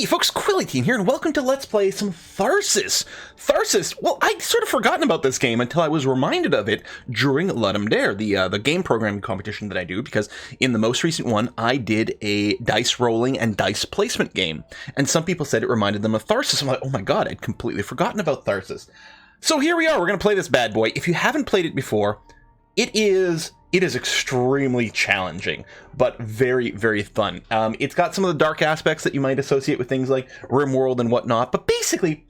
Hey folks, Quillyteen here, and welcome to Let's Play some Tharsis. Tharsis, well, I'd sort of forgotten about this game until I was reminded of it during Let 'em Dare, the game programming competition that I do, because in the most recent one, I did a dice rolling and dice placement game, and some people said it reminded them of Tharsis. I'm like, oh my god, I'd completely forgotten about Tharsis. So here we are, we're going to play this bad boy. If you haven't played it before, it is extremely challenging, but very, very fun. It's got some of the dark aspects that you might associate with things like RimWorld and whatnot, but basically,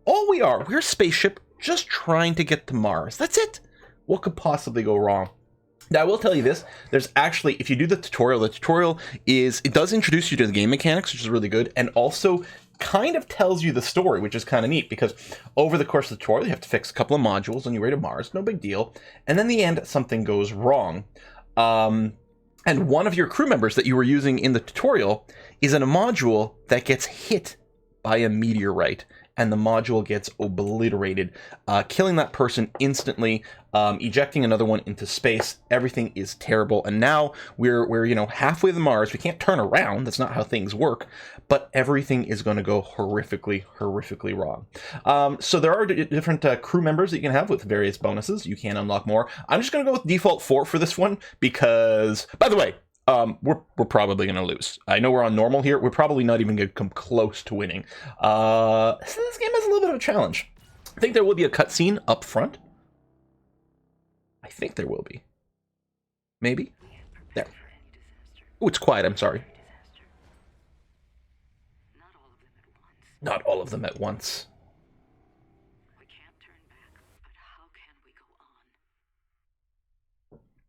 we're a spaceship just trying to get to Mars. That's it. What could possibly go wrong? Now, I will tell you this, there's actually, if you do the tutorial it does introduce you to the game mechanics, which is really good, and also kind of tells you the story, which is kind of neat, because over the course of the tutorial, you have to fix a couple of modules on your way to Mars, no big deal, and then in the end, something goes wrong. And one of your crew members that you were using in the tutorial is in a module that gets hit by a meteorite, and the module gets obliterated, killing that person instantly, ejecting another one into space. Everything is terrible, and now we're halfway to Mars. We can't turn around. That's not how things work, but everything is going to go horrifically wrong. So there are different crew members that you can have with various bonuses. You can unlock more. I'm just going to go with default 4 for this one because, by the way, we're probably going to lose. I know we're on normal here. We're probably not even going to come close to winning. So this game has a little bit of a challenge. I think there will be a cutscene up front. I think there will be. Maybe? There. Oh, it's quiet. I'm sorry. Not all of them at once. We can't turn back, but how can we go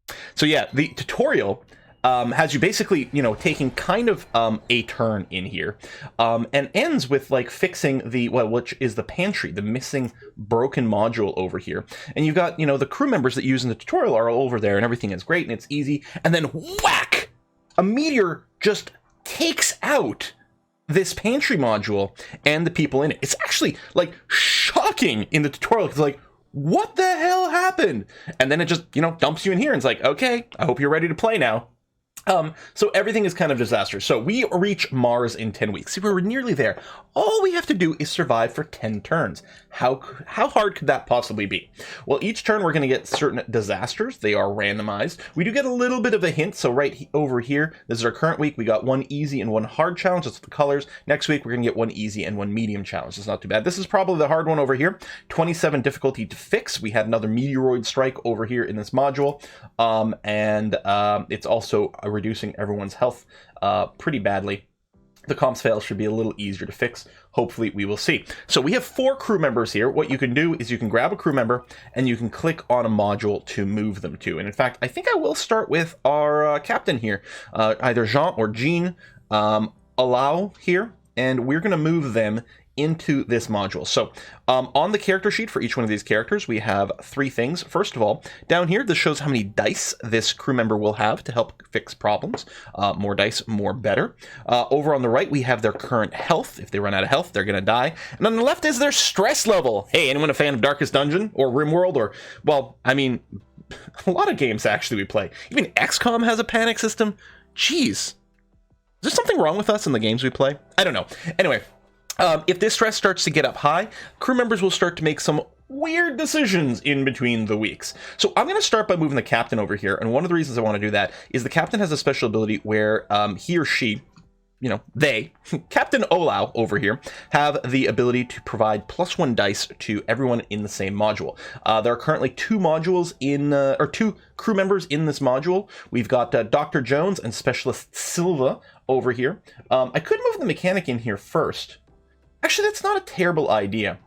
on? So yeah, the tutorial has you basically, taking kind of a turn in here, and ends with like fixing which is the pantry, the missing broken module over here. And you've got, the crew members that you use in the tutorial are all over there, and everything is great and it's easy. And then whack! A meteor just takes out this pantry module and the people in it. It's actually like shocking in the tutorial. It's like, what the hell happened? And then it just, dumps you in here and it's like, okay, I hope you're ready to play now. So everything is kind of disastrous. So we reach Mars in 10 weeks. See, we're nearly there. All we have to do is survive for 10 turns. How hard could that possibly be? Well, each turn we're going to get certain disasters. They are randomized. We do get a little bit of a hint. So right over here, this is our current week. We got one easy and one hard challenge. That's the colors. Next week, we're going to get one easy and one medium challenge. It's not too bad. This is probably the hard one over here. 27 difficulty to fix. We had another meteoroid strike over here in this module. And it's also reducing everyone's health pretty badly. The comms fail should be a little easier to fix. Hopefully, we will see. So we have 4 crew members here. What you can do is you can grab a crew member and you can click on a module to move them to. And in fact, I think I will start with our captain here, either Jean or Jean. Allow here, and we're going to move them into this module. So on the character sheet for each one of these characters, we have 3 things. First of all, down here, this shows how many dice this crew member will have to help fix problems. More dice, more better. Over on the right, we have their current health. If they run out of health, they're going to die. And on the left is their stress level. Hey, anyone a fan of Darkest Dungeon or RimWorld? Or, well, I mean, a lot of games actually we play. Even XCOM has a panic system. Jeez. Is there something wrong with us in the games we play? I don't know. Anyway, if this stress starts to get up high, crew members will start to make some weird decisions in between the weeks. So I'm going to start by moving the captain over here, and one of the reasons I want to do that is the captain has a special ability where he or she, they, Captain Olau over here, have the ability to provide +1 dice to everyone in the same module. There are currently 2 modules or 2 crew members in this module. We've got Dr. Jones and Specialist Silva over here. I could move the mechanic in here first. Actually, that's not a terrible idea.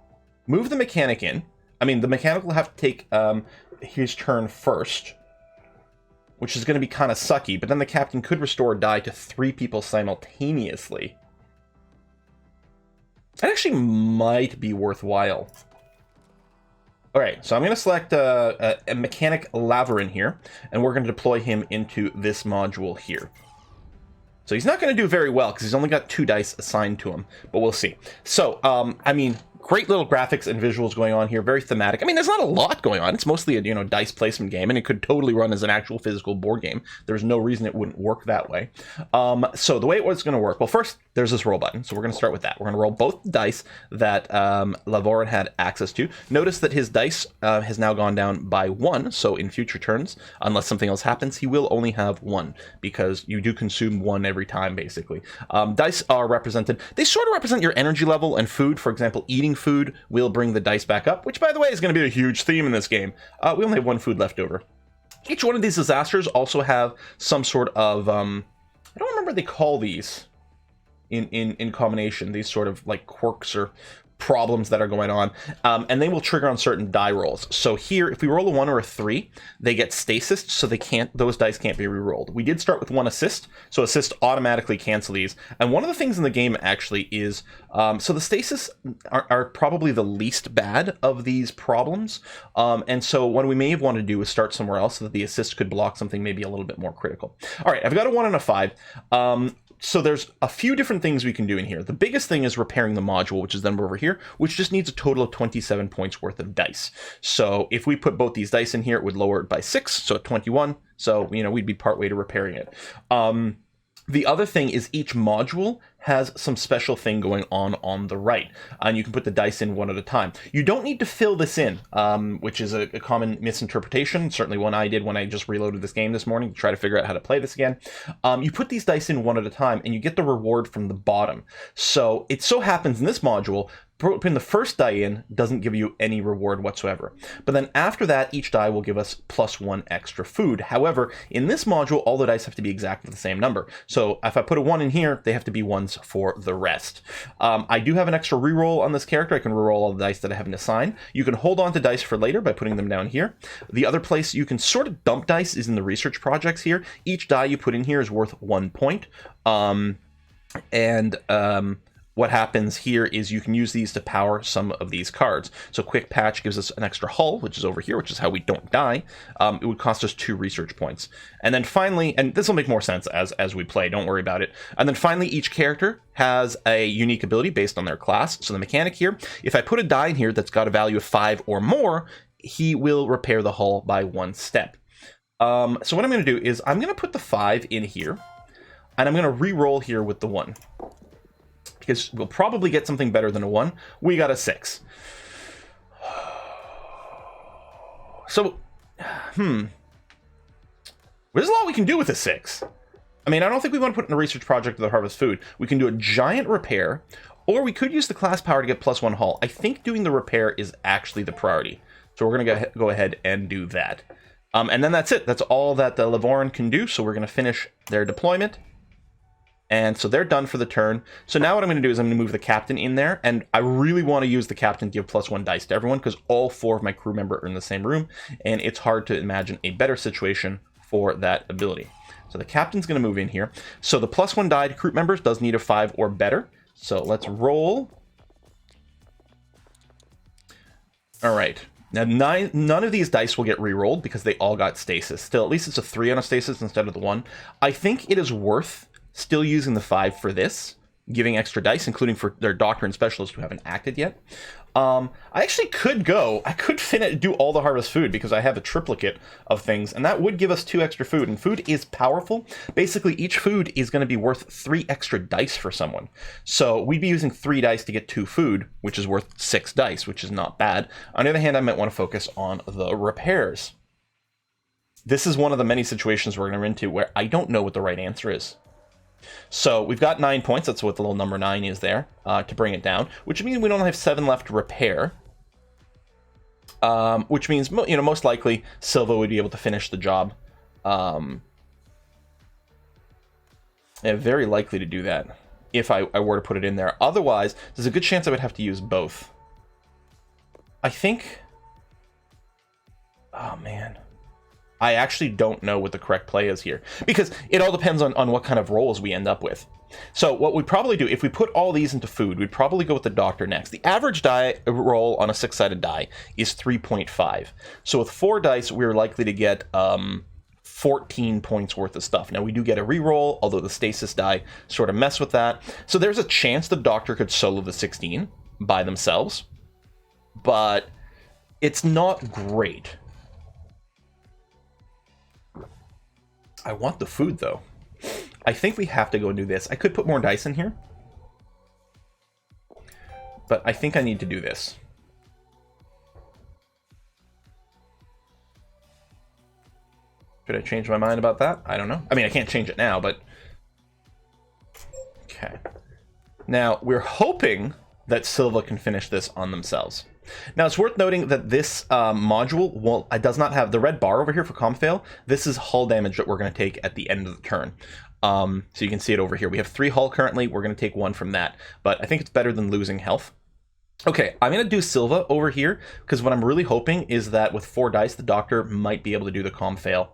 Move the mechanic in. I mean, the mechanic will have to take his turn first, which is going to be kind of sucky, but then the captain could restore a die to 3 people simultaneously. That actually might be worthwhile. Alright, so I'm going to select a mechanic Laverin here, and we're going to deploy him into this module here. So he's not going to do very well, because he's only got 2 dice assigned to him, but we'll see. So, I mean, Great little graphics and visuals going on here, very thematic. I mean, there's not a lot going on. It's mostly a, you know, dice placement game, and it could totally run as an actual physical board game. There's no reason it wouldn't work that way. So the way it was going to work, well, first, there's this roll button, so we're going to start with that. We're going to roll both dice that Lavoran had access to. Notice that his dice has now gone down by 1, so in future turns, unless something else happens, he will only have 1, because you do consume 1 every time, basically. Dice are represented, they sort of represent your energy level and food. For example, eating food will bring the dice back up, which, by the way, is going to be a huge theme in this game. We only have 1 food left over. Each one of these disasters also have some sort of, I don't remember what they call these in combination, these sort of like quirks or problems that are going on, and they will trigger on certain die rolls. So here, if we roll a 1 or a 3, they get stasis, so those dice can't be re-rolled. We did start with 1 assist, so assist automatically cancel these. And one of the things in the game actually is, so the stasis are probably the least bad of these problems, and so what we may have wanted to do is start somewhere else so that the assist could block something maybe a little bit more critical. All right, I've got a 1 and a 5. So there's a few different things we can do in here. The biggest thing is repairing the module, which is then over here, which just needs a total of 27 points worth of dice. So if we put both these dice in here, it would lower it by 6, so at 21. So, you know, we'd be partway to repairing it. The other thing is each module has some special thing going on the right, and you can put the dice in one at a time. You don't need to fill this in, which is a common misinterpretation, certainly one I did when I just reloaded this game this morning to try to figure out how to play this again. You put these dice in one at a time, and you get the reward from the bottom. So it so happens in this module, putting the first die in doesn't give you any reward whatsoever. But then after that, each die will give us +1 extra food. However, in this module, all the dice have to be exactly the same number. So if I put a 1 in here, they have to be 1s for the rest. I do have an extra reroll on this character. I can reroll all the dice that I haven't assigned. You can hold on to dice for later by putting them down here. The other place you can sort of dump dice is in the research projects here. Each die you put in here is worth 1 point. What happens here is you can use these to power some of these cards. So Quick Patch gives us an extra hull, which is over here, which is how we don't die. It would cost us 2 research points. And then finally, and this will make more sense as we play, don't worry about it. And then finally, each character has a unique ability based on their class. So the mechanic here, if I put a die in here that's got a value of 5 or more, he will repair the hull by 1 step. So what I'm going to do is I'm going to put the 5 in here, and I'm going to re-roll here with the 1. Because we'll probably get something better than a 1. We got a 6. So, there's a lot we can do with a 6. I mean, I don't think we want to put in a research project with Harvest Food. We can do a giant repair, or we could use the class power to get +1 hull. I think doing the repair is actually the priority. So we're going to go ahead and do that. And then that's it. That's all that the Lavoran can do. So we're going to finish their deployment. And so they're done for the turn. So now what I'm going to do is I'm going to move the captain in there. And I really want to use the captain to give +1 dice to everyone, because all 4 of my crew members are in the same room. And it's hard to imagine a better situation for that ability. So the captain's going to move in here. So the +1 die to crew members does need a 5 or better. So let's roll. All right. Now, none of these dice will get re-rolled because they all got stasis. Still, at least it's a 3 on a stasis instead of the 1. I think it is worth still using the 5 for this, giving extra dice, including for their doctor and specialist who haven't acted yet. I actually could do all the Harvest Food because I have a triplicate of things, and that would give us 2 extra food, and food is powerful. Basically, each food is going to be worth 3 extra dice for someone. So we'd be using 3 dice to get 2 food, which is worth 6 dice, which is not bad. On the other hand, I might want to focus on the repairs. This is one of the many situations we're going to run into where I don't know what the right answer is. So we've got 9 points, that's what the little number 9 is there, to bring it down, which means we don't have 7 left to repair. Which means, most likely Silva would be able to finish the job. Very likely to do that if I were to put it in there. Otherwise, there's a good chance I would have to use both. I think... Oh, man. I actually don't know what the correct play is here, because it all depends on what kind of rolls we end up with. So what we'd probably do, if we put all these into food, we'd probably go with the doctor next. The average die roll on a 6-sided die is 3.5. So with 4 dice, we're likely to get 14 points worth of stuff. Now we do get a reroll, although the stasis die sort of mess with that. So there's a chance the doctor could solo the 16 by themselves. but it's not great. I want the food, though. I think we have to go and do this. I could put more dice in here, but I think I need to do this. Should I change my mind about that? I don't know. I mean, I can't change it now, but... Okay. Now, we're hoping that Silva can finish this on themselves. Now, it's worth noting that this module, well, it does not have the red bar over here for comp fail. This is hull damage that we're going to take at the end of the turn. So you can see it over here. We have 3 hull currently. We're going to take 1 from that. But I think it's better than losing health. Okay, I'm going to do Silva over here, because what I'm really hoping is that with 4 dice, the doctor might be able to do the comp fail.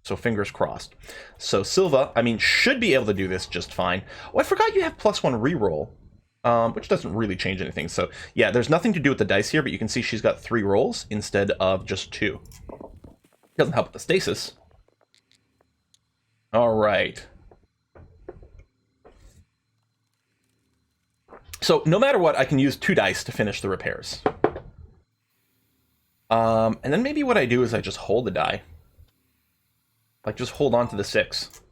So fingers crossed. So Silva, I mean, should be able to do this just fine. Oh, I forgot you have +1 reroll. Which doesn't really change anything. So yeah, there's nothing to do with the dice here, but you can see she's got 3 rolls instead of just 2. Doesn't help with the stasis. All right. So no matter what, I can use 2 dice to finish the repairs. And then maybe what I do is I just hold the die. Like, just hold on to the 6.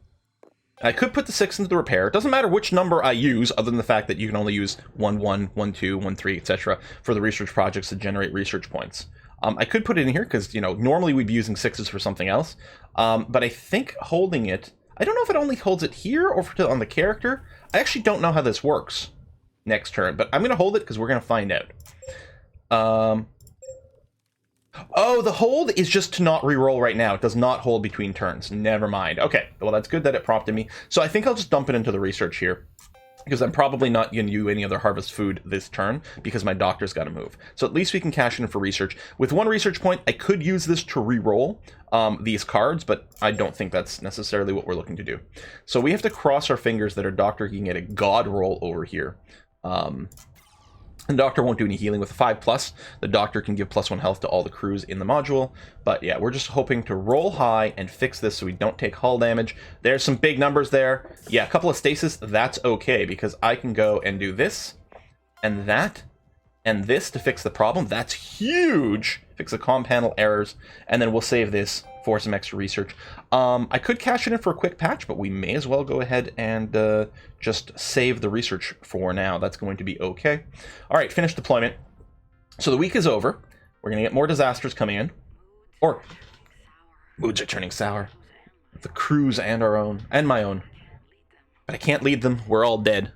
I could put the 6 into the repair. It doesn't matter which number I use, other than the fact that you can only use 1, 1, 1, 2, 1, 3, etc. for the research projects to generate research points. I could put it in here because, you know, normally we'd be using 6s for something else. But I think holding it... I don't know if it only holds it here or on the character. I actually don't know how this works next turn, but I'm going to hold it because we're going to find out. Oh, the hold is just to not reroll right now. It does not hold between turns. Never mind. Okay, well, that's good that it prompted me. So I think I'll just dump it into the research here, because I'm probably not going to do any other harvest food this turn, because my doctor's got to move. So at least we can cash in for research. With 1 research point, I could use this to reroll these cards, but I don't think that's necessarily what we're looking to do. So we have to cross our fingers that our doctor can get a god roll over here. The doctor won't do any healing with a 5+. The doctor can give +1 health to all the crews in the module. But yeah, we're just hoping to roll high and fix this so we don't take hull damage. There's some big numbers there. Yeah, a couple of stasis, that's okay, because I can go and do this, and that, and this to fix the problem. That's huge! Fix the comm panel errors, and then we'll save this for some extra research. I could cash it in for a quick patch, but we may as well go ahead and just save the research for now. That's going to be okay. All right, finish deployment. So the week is over. We're going to get more disasters coming in. Or, moods are turning sour. The crew's and our own, and my own. But I can't lead them. We're all dead.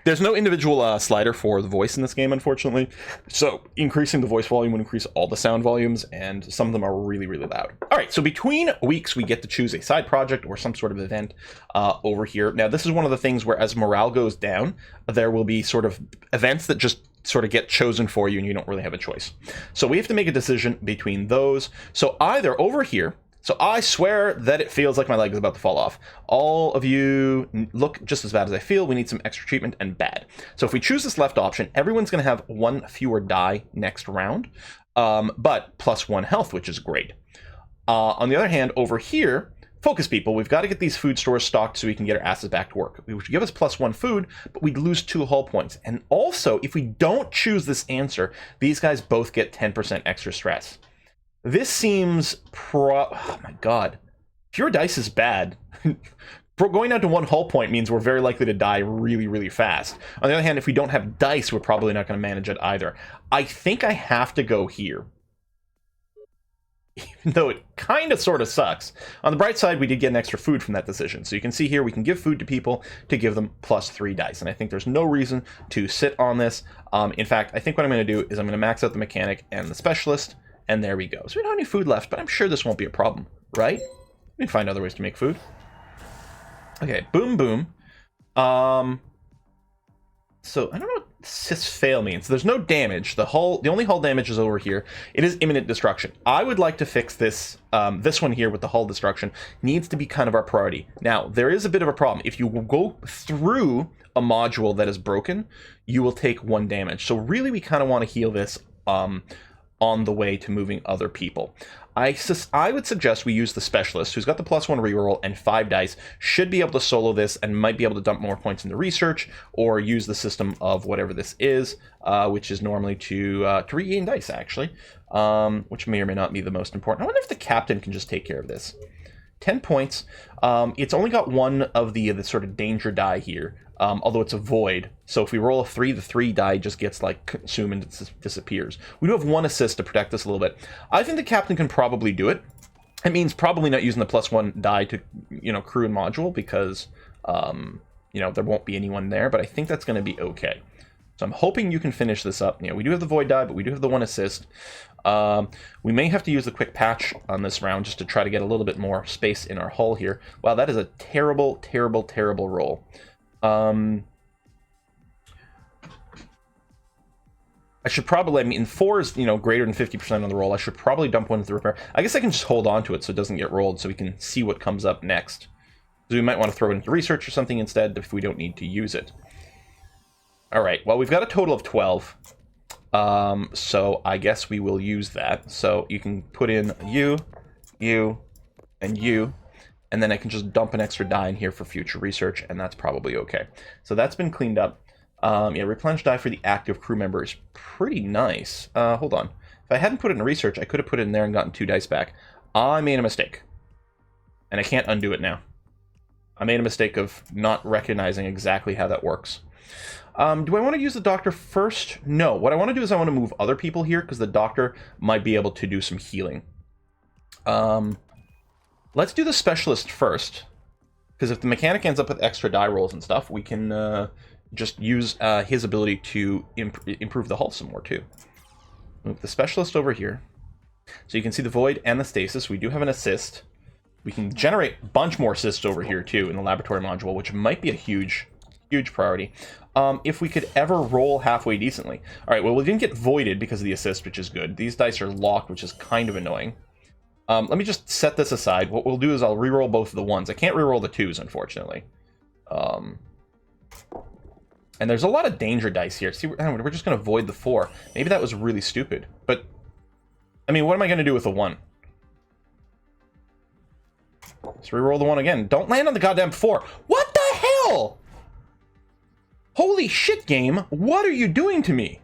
There's no individual slider for the voice in this game, unfortunately. So increasing the voice volume would increase all the sound volumes, and some of them are really, really loud. All right, so between weeks, we get to choose a side project or some sort of event over here. Now, this is one of the things where as morale goes down, there will be sort of events that just sort of get chosen for you, and you don't really have a choice. So we have to make a decision between those. So either over here, so I swear that it feels like my leg is about to fall off. All of you look just as bad as I feel. We need some extra treatment and bad. So if we choose this left option, everyone's going to have 1 fewer die next round, but +1 health, which is great. On the other hand, over here, focus people, we've got to get these food stores stocked so we can get our asses back to work. Which would give us +1 food, but we'd lose 2 hull points. And also, if we don't choose this answer, these guys both get 10% extra stress. This seems oh my god. Pure dice is bad. Going down to 1 hull point means we're very likely to die really, really fast. On the other hand, if we don't have dice, we're probably not going to manage it either. I think I have to go here. Even though it kind of sort of sucks. On the bright side, we did get an extra food from that decision. So you can see here, we can give food to people to give them +3 dice. And I think there's no reason to sit on this. In fact, I think what I'm going to do is I'm going to max out the mechanic and the specialist. And there we go. So we don't have any food left, but I'm sure this won't be a problem, right? We can find other ways to make food. Okay, boom, boom. So I don't know what sys fail means. There's no damage. The only hull damage is over here. It is imminent destruction. I would like to fix this. This one here with the hull destruction needs to be kind of our priority. Now, there is a bit of a problem. If you go through a module that is broken, you will take 1 damage. So really, we kind of want to heal this on the way to moving other people. I would suggest we use the specialist, who's got the +1 reroll and 5 dice, should be able to solo this and might be able to dump more points into research, or use the system of whatever this is, which is normally to regain dice, actually, which may or may not be the most important. I wonder if the captain can just take care of this. 10 points. It's only got one of the sort of danger die here, although it's a void. So if we roll a 3, the 3 die just gets like consumed and disappears. We do have 1 assist to protect us a little bit. I think the captain can probably do it. It means probably not using the +1 die to, crew and module, because, there won't be anyone there, but I think that's going to be okay. So I'm hoping you can finish this up. We do have the void die, but we do have the 1 assist. We may have to use the quick patch on this round just to try to get a little bit more space in our hull here. Wow, that is a terrible, terrible, terrible roll. I should probably, 4 is, greater than 50% on the roll. I should probably dump 1 into the repair. I guess I can just hold on to it so it doesn't get rolled, so we can see what comes up next. So we might want to throw it into research or something instead if we don't need to use it. All right, well, we've got a total of 12. So I guess we will use that. So you can put in you, and you, and then I can just dump an extra die in here for future research, and that's probably okay. So that's been cleaned up. Yeah, replenish die for the active crew member is pretty nice. Hold on. If I hadn't put it in research, I could have put it in there and gotten 2 dice back. I made a mistake. And I can't undo it now. I made a mistake of not recognizing exactly how that works. Do I want to use the doctor first? No. What I want to do is I want to move other people here, because the doctor might be able to do some healing. Let's do the specialist first, because if the mechanic ends up with extra die rolls and stuff, we can just use his ability to improve the hull some more too. Move the specialist over here. So you can see the void and the stasis. We do have an assist. We can generate a bunch more assists over here too in the laboratory module, which might be a huge priority. If we could ever roll halfway decently. All right, well, we didn't get voided because of the assist, which is good. These dice are locked, which is kind of annoying. Let me just set this aside. What we'll do is I'll reroll both of the 1s. I can't reroll the 2s, unfortunately. And there's a lot of danger dice here. See, we're just going to void the 4. Maybe that was really stupid. But, I mean, what am I going to do with the 1? Let's reroll the 1 again. Don't land on the goddamn 4. What the hell? Holy shit, game. What are you doing to me?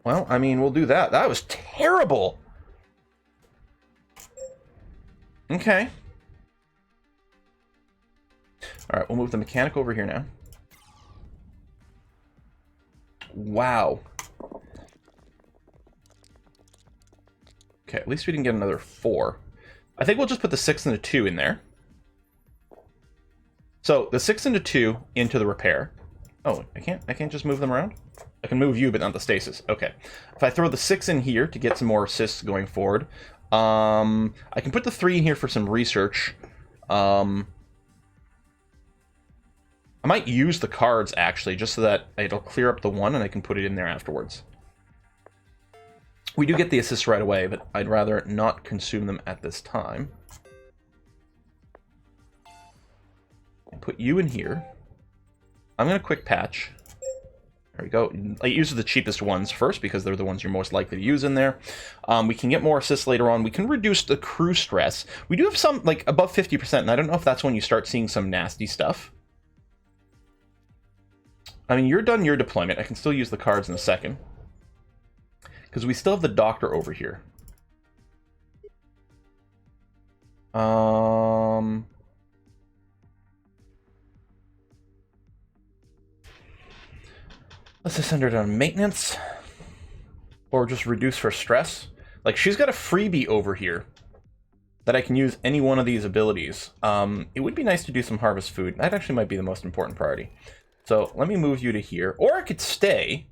Well, I mean, we'll do that. That was terrible. Okay. All right, we'll move the mechanic over here now. Wow. Okay, at least we didn't get another 4. I think we'll just put the 6 and the 2 in there. So, the 6 and the 2 into the repair. Oh, I can't just move them around? I can move you, but not the stasis. Okay. If I throw the 6 in here to get some more assists going forward, I can put the 3 in here for some research. I might use the cards, actually, just so that it'll clear up the 1 and I can put it in there afterwards. We do get the assists right away, but I'd rather not consume them at this time. Put you in here. I'm going to quick patch. There we go. I use the cheapest ones first because they're the ones you're most likely to use in there. We can get more assists later on. We can reduce the crew stress. We do have some, like, above 50%, and I don't know if that's when you start seeing some nasty stuff. I mean, you're done your deployment. I can still use the cards in a second. Because we still have the doctor over here. Let's just send her down maintenance. Or just reduce her stress. Like, she's got a freebie over here that I can use any one of these abilities. It would be nice to do some harvest food. That actually might be the most important priority. So let me move you to here. Or I could stay.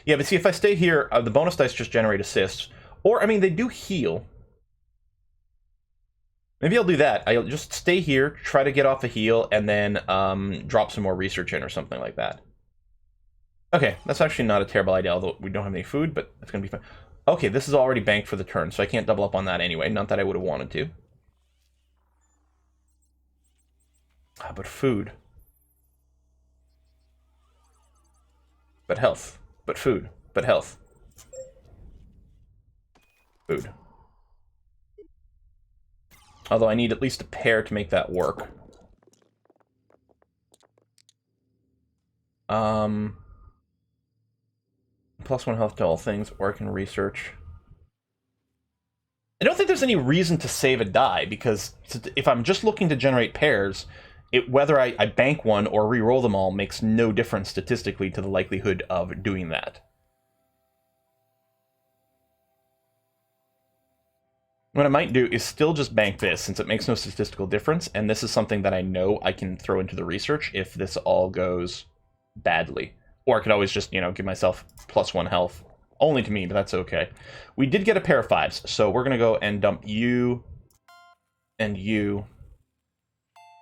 Yeah, but see, if I stay here, the bonus dice just generate assists. Or, I mean, they do heal. Maybe I'll do that. I'll just stay here, try to get off a heal, and then drop some more research in or something like that. Okay, that's actually not a terrible idea, although we don't have any food, but it's going to be fine. Okay, this is already banked for the turn, so I can't double up on that anyway. Not that I would have wanted to. But food. But health. But food. but health. Food. Although I need at least a pair to make that work. +1 health to all things, or I can research. I don't think there's any reason to save a die, because if I'm just looking to generate pairs, whether I bank one or re-roll them all makes no difference statistically to the likelihood of doing that. What I might do is still just bank this, since it makes no statistical difference, and this is something that I know I can throw into the research if this all goes badly. Or I could always just, give myself +1 health. Only to me, but that's okay. We did get a pair of 5s, so we're going to go and dump you and you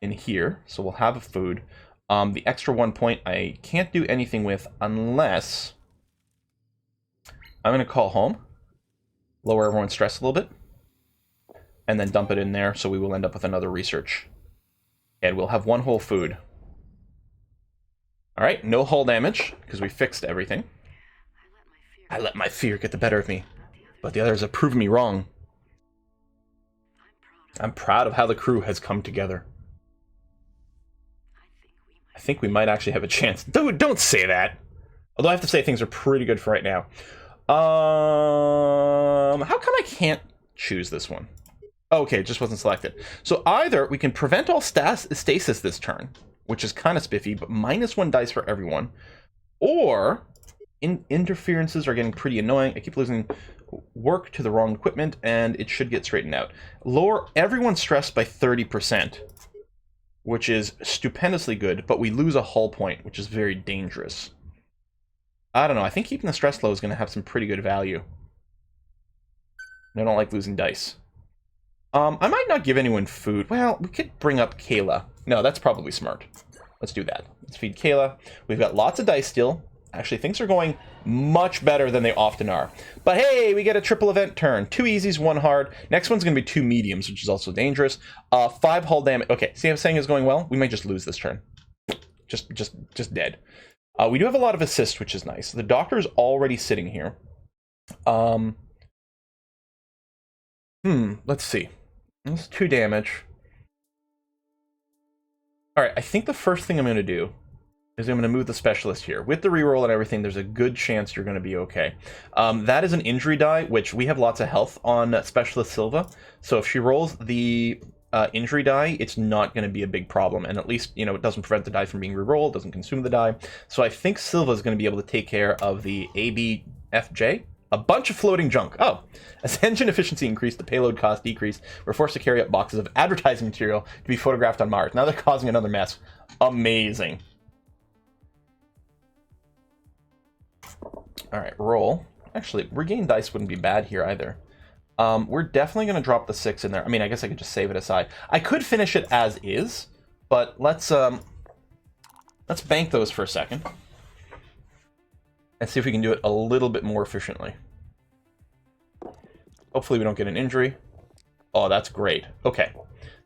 in here. So we'll have a food. The extra 1 point I can't do anything with unless I'm going to call home, lower everyone's stress a little bit, and then dump it in there, so we will end up with another research. And we'll have 1 whole food. Alright, no hull damage, because we fixed everything. I let my fear get the better of me, but the others have proven me wrong. I'm proud of how the crew has come together. I think we might actually have a chance. Dude, don't say that! Although I have to say things are pretty good for right now. How come I can't choose this one? Okay, it just wasn't selected. So either we can prevent all stasis this turn, which is kind of spiffy, but -1 dice for everyone. Or, interferences are getting pretty annoying. I keep losing work to the wrong equipment, and it should get straightened out. Lower everyone's stress by 30%, which is stupendously good, but we lose a hull point, which is very dangerous. I don't know, I think keeping the stress low is going to have some pretty good value. I don't like losing dice. I might not give anyone food. Well, we could bring up Kayla. No, that's probably smart. Let's do that. Let's feed Kayla. We've got lots of dice still. Actually, things are going much better than they often are. But hey, we get a triple event turn. 2 easies, 1 hard. Next one's going to be 2 mediums, which is also dangerous. 5 hull damage. Okay, see how I'm saying is going well? We might just lose this turn. Just dead. We do have a lot of assist, which is nice. The doctor is already sitting here. Let's see. That's 2 damage. Alright, I think the first thing I'm going to do is I'm going to move the specialist here. With the reroll and everything, there's a good chance you're going to be okay. That is an injury die, which we have lots of health on Specialist Silva. So if she rolls the injury die, it's not going to be a big problem. And at least, it doesn't prevent the die from being rerolled, doesn't consume the die. So I think Silva is going to be able to take care of the ABFJ. A bunch of floating junk. Oh, as engine efficiency increased, the payload cost decreased. We're forced to carry up boxes of advertising material to be photographed on Mars. Now they're causing another mess. Amazing. Alright, roll. Actually, regain dice wouldn't be bad here either. We're definitely going to drop the 6 in there. I mean, I guess I could just save it aside. I could finish it as is, but let's bank those for a second. And see if we can do it a little bit more efficiently. Hopefully we don't get an injury. Oh, that's great. Okay.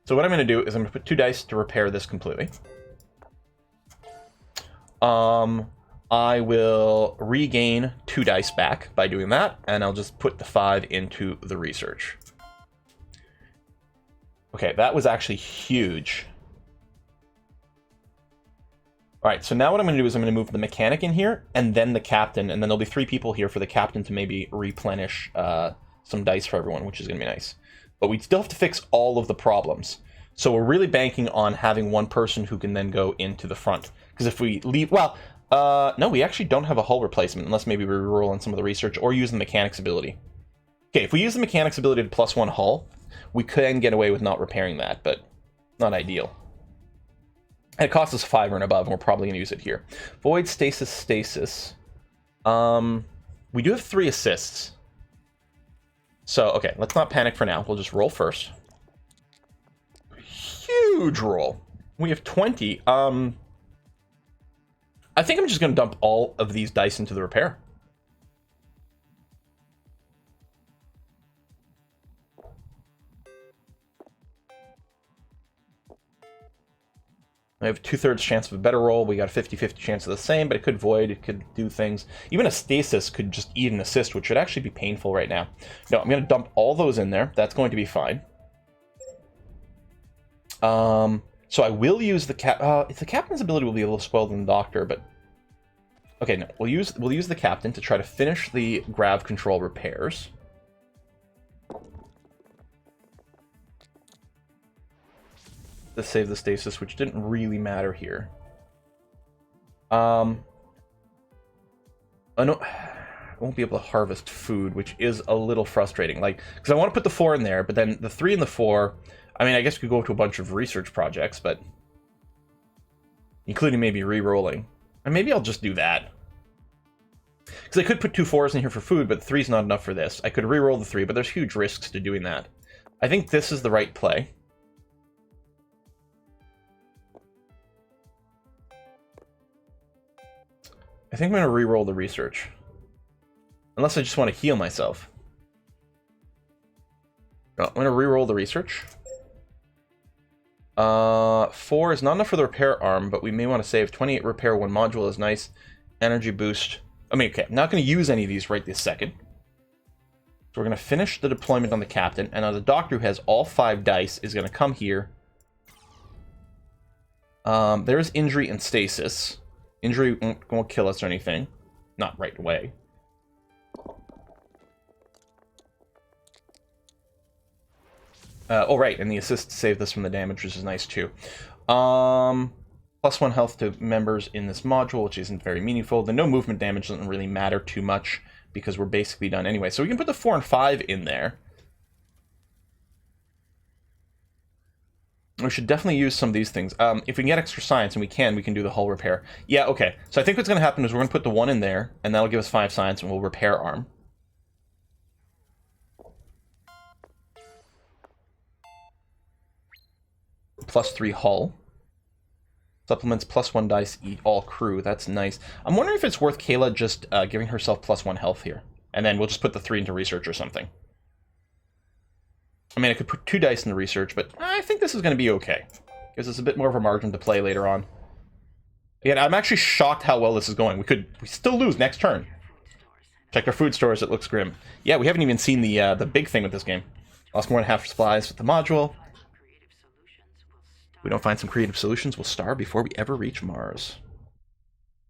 So what I'm going to do is I'm going to put 2 dice to repair this completely. I will regain 2 dice back by doing that, and I'll just put the 5 into the research. Okay, that was actually huge. Alright, so now what I'm going to do is I'm going to move the mechanic in here, and then the captain, and then there'll be 3 people here for the captain to maybe replenish some dice for everyone, which is going to be nice. But we still have to fix all of the problems. So we're really banking on having 1 person who can then go into the front. Because if we leave... Well, no, we actually don't have a hull replacement, unless maybe we reroll on some of the research, or use the mechanic's ability. Okay, if we use the mechanic's ability to +1 hull, we can get away with not repairing that, but not ideal. It costs us 5 and above, and we're probably going to use it here. Void, stasis, stasis. We do have 3 assists. So, okay, let's not panic for now. We'll just roll first. Huge roll. We have 20. I think I'm just going to dump all of these dice into the repair. I have 2/3 chance of a better roll. We got a 50-50 chance of the same, but it could void, it could do things. Even a stasis could just eat an assist, which would actually be painful right now. No, I'm going to dump all those in there. That's going to be fine. So I will use the the captain's ability will be a little spoiled than the doctor, but okay, no, we'll use the captain to try to finish the grav control repairs. To save the stasis, which didn't really matter here. I won't be able to harvest food, which is a little frustrating. Like, because I want to put the 4 in there, but then the 3 and the 4. I mean, I guess we could go to a bunch of research projects, but including maybe re-rolling, and maybe I'll just do that. Because I could put 2 4s in here for food, but 3's not enough for this. I could re-roll the 3, but there's huge risks to doing that. I think this is the right play. I think I'm going to re-roll the research. Unless I just want to heal myself. No, I'm going to re-roll the research. 4 is not enough for the repair arm, but we may want to save 28 repair. 1 module is nice. Energy boost. I mean, okay, I'm not going to use any of these right this second. So we're going to finish the deployment on the captain, and now the doctor, who has all 5 dice, is going to come here. There's injury and stasis. Injury won't kill us or anything. Not right away. Oh, right, and the assist saved us from the damage, which is nice, too. +1 health to members in this module, which isn't very meaningful. The no movement damage doesn't really matter too much, because we're basically done anyway. So we can put the 4 and 5 in there. We should definitely use some of these things. If we can get extra science, and we can do the hull repair. Yeah, okay. So I think what's going to happen is we're going to put the 1 in there, and that'll give us 5 science, and we'll repair arm. +3 hull. Supplements +1 dice, eat all crew. That's nice. I'm wondering if it's worth Kayla just giving herself +1 health here. And then we'll just put the 3 into research or something. I mean, I could put 2 dice into research, but I think this is going to be okay. Gives us a bit more of a margin to play later on. Again, I'm actually shocked how well this is going. We still lose next turn. Check our food stores, it looks grim. Yeah, we haven't even seen the big thing with this game. Lost more than half supplies with the module. If we don't find some creative solutions, we'll starve before we ever reach Mars.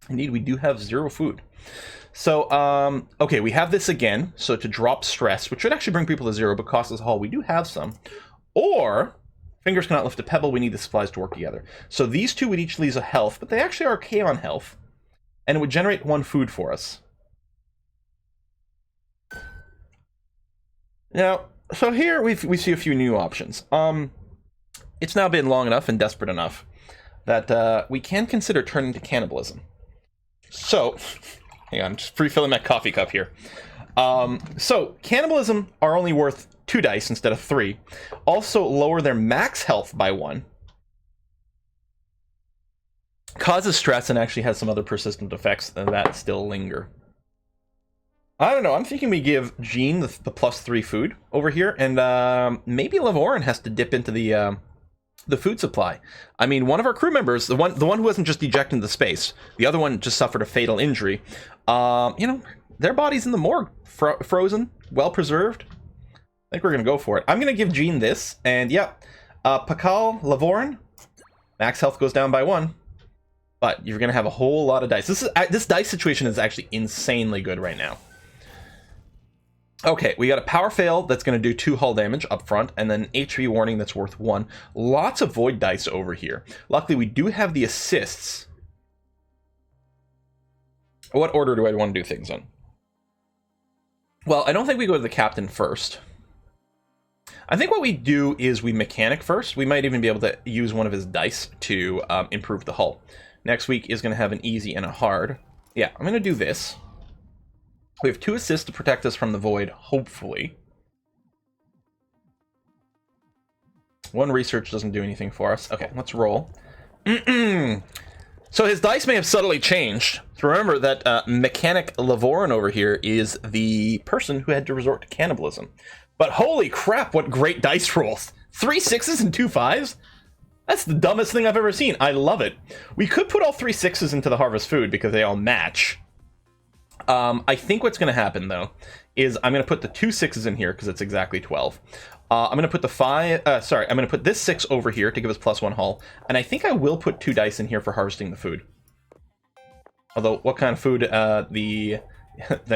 Indeed, we do have 0 food. So, okay, we have this again. So to drop stress, which should actually bring people to 0, but cost us a hull, we do have some. Or, fingers cannot lift a pebble, we need the supplies to work together. So these 2 would each lose a health, but they actually are okay on health. And it would generate 1 food for us. Now, so here we see a few new options. It's now been long enough and desperate enough that we can consider turning to cannibalism. So, hang on, I'm just refilling my coffee cup here. So, cannibalism are only worth 2 dice instead of 3. Also, lower their max health by 1. Causes stress and actually has some other persistent effects that still linger. I don't know, I'm thinking we give Jean the +3 food over here, and maybe Lavorin has to dip into the food supply. I mean, one of our crew members, the one who wasn't just ejected into space, the other one just suffered a fatal injury. You know, their body's in the morgue, frozen, well preserved. I think we're gonna go for it. I'm gonna give Jean this, and yeah, Pakal Lavorin, max health goes down by 1, but you're gonna have a whole lot of dice. This dice situation is actually insanely good right now. Okay, we got a power fail that's going to do 2 hull damage up front, and then HP warning that's worth 1. Lots of void dice over here. Luckily, we do have the assists. What order do I want to do things in? Well, I don't think we go to the captain first. I think what we do is we mechanic first. We might even be able to use one of his dice to improve the hull. Next week is going to have an easy and a hard. Yeah, I'm going to do this. We have 2 assists to protect us from the void, hopefully. 1 research doesn't do anything for us. Okay, let's roll. So his dice may have subtly changed. So remember that Mechanic Lavorin over here is the person who had to resort to cannibalism. But holy crap, what great dice rolls. 3 6s and 2 5s? That's the dumbest thing I've ever seen. I love it. We could put all 3 6s into the harvest food because they all match. I think what's going to happen, though, is I'm going to put the 2 6s in here because it's exactly 12. I'm going to put the 5... I'm going to put this 6 over here to give us +1 hull. And I think I will put 2 dice in here for harvesting the food. Although, what kind of food? The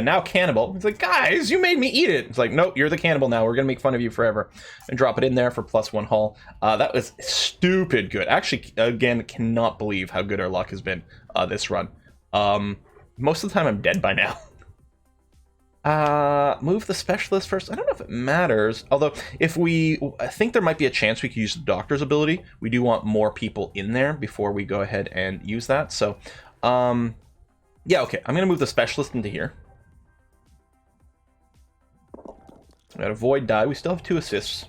now cannibal. It's like, guys, you made me eat it. It's like, nope, you're the cannibal now. We're going to make fun of you forever. And drop it in there for +1 hull. That was stupid good. Actually, again, cannot believe how good our luck has been this run. Most of the time, I'm dead by now. Move the specialist first. I don't know if it matters. Although, I think there might be a chance we could use the doctor's ability. We do want more people in there before we go ahead and use that. So, yeah, okay. I'm going to move the specialist into here. We got a void die. We still have 2 assists.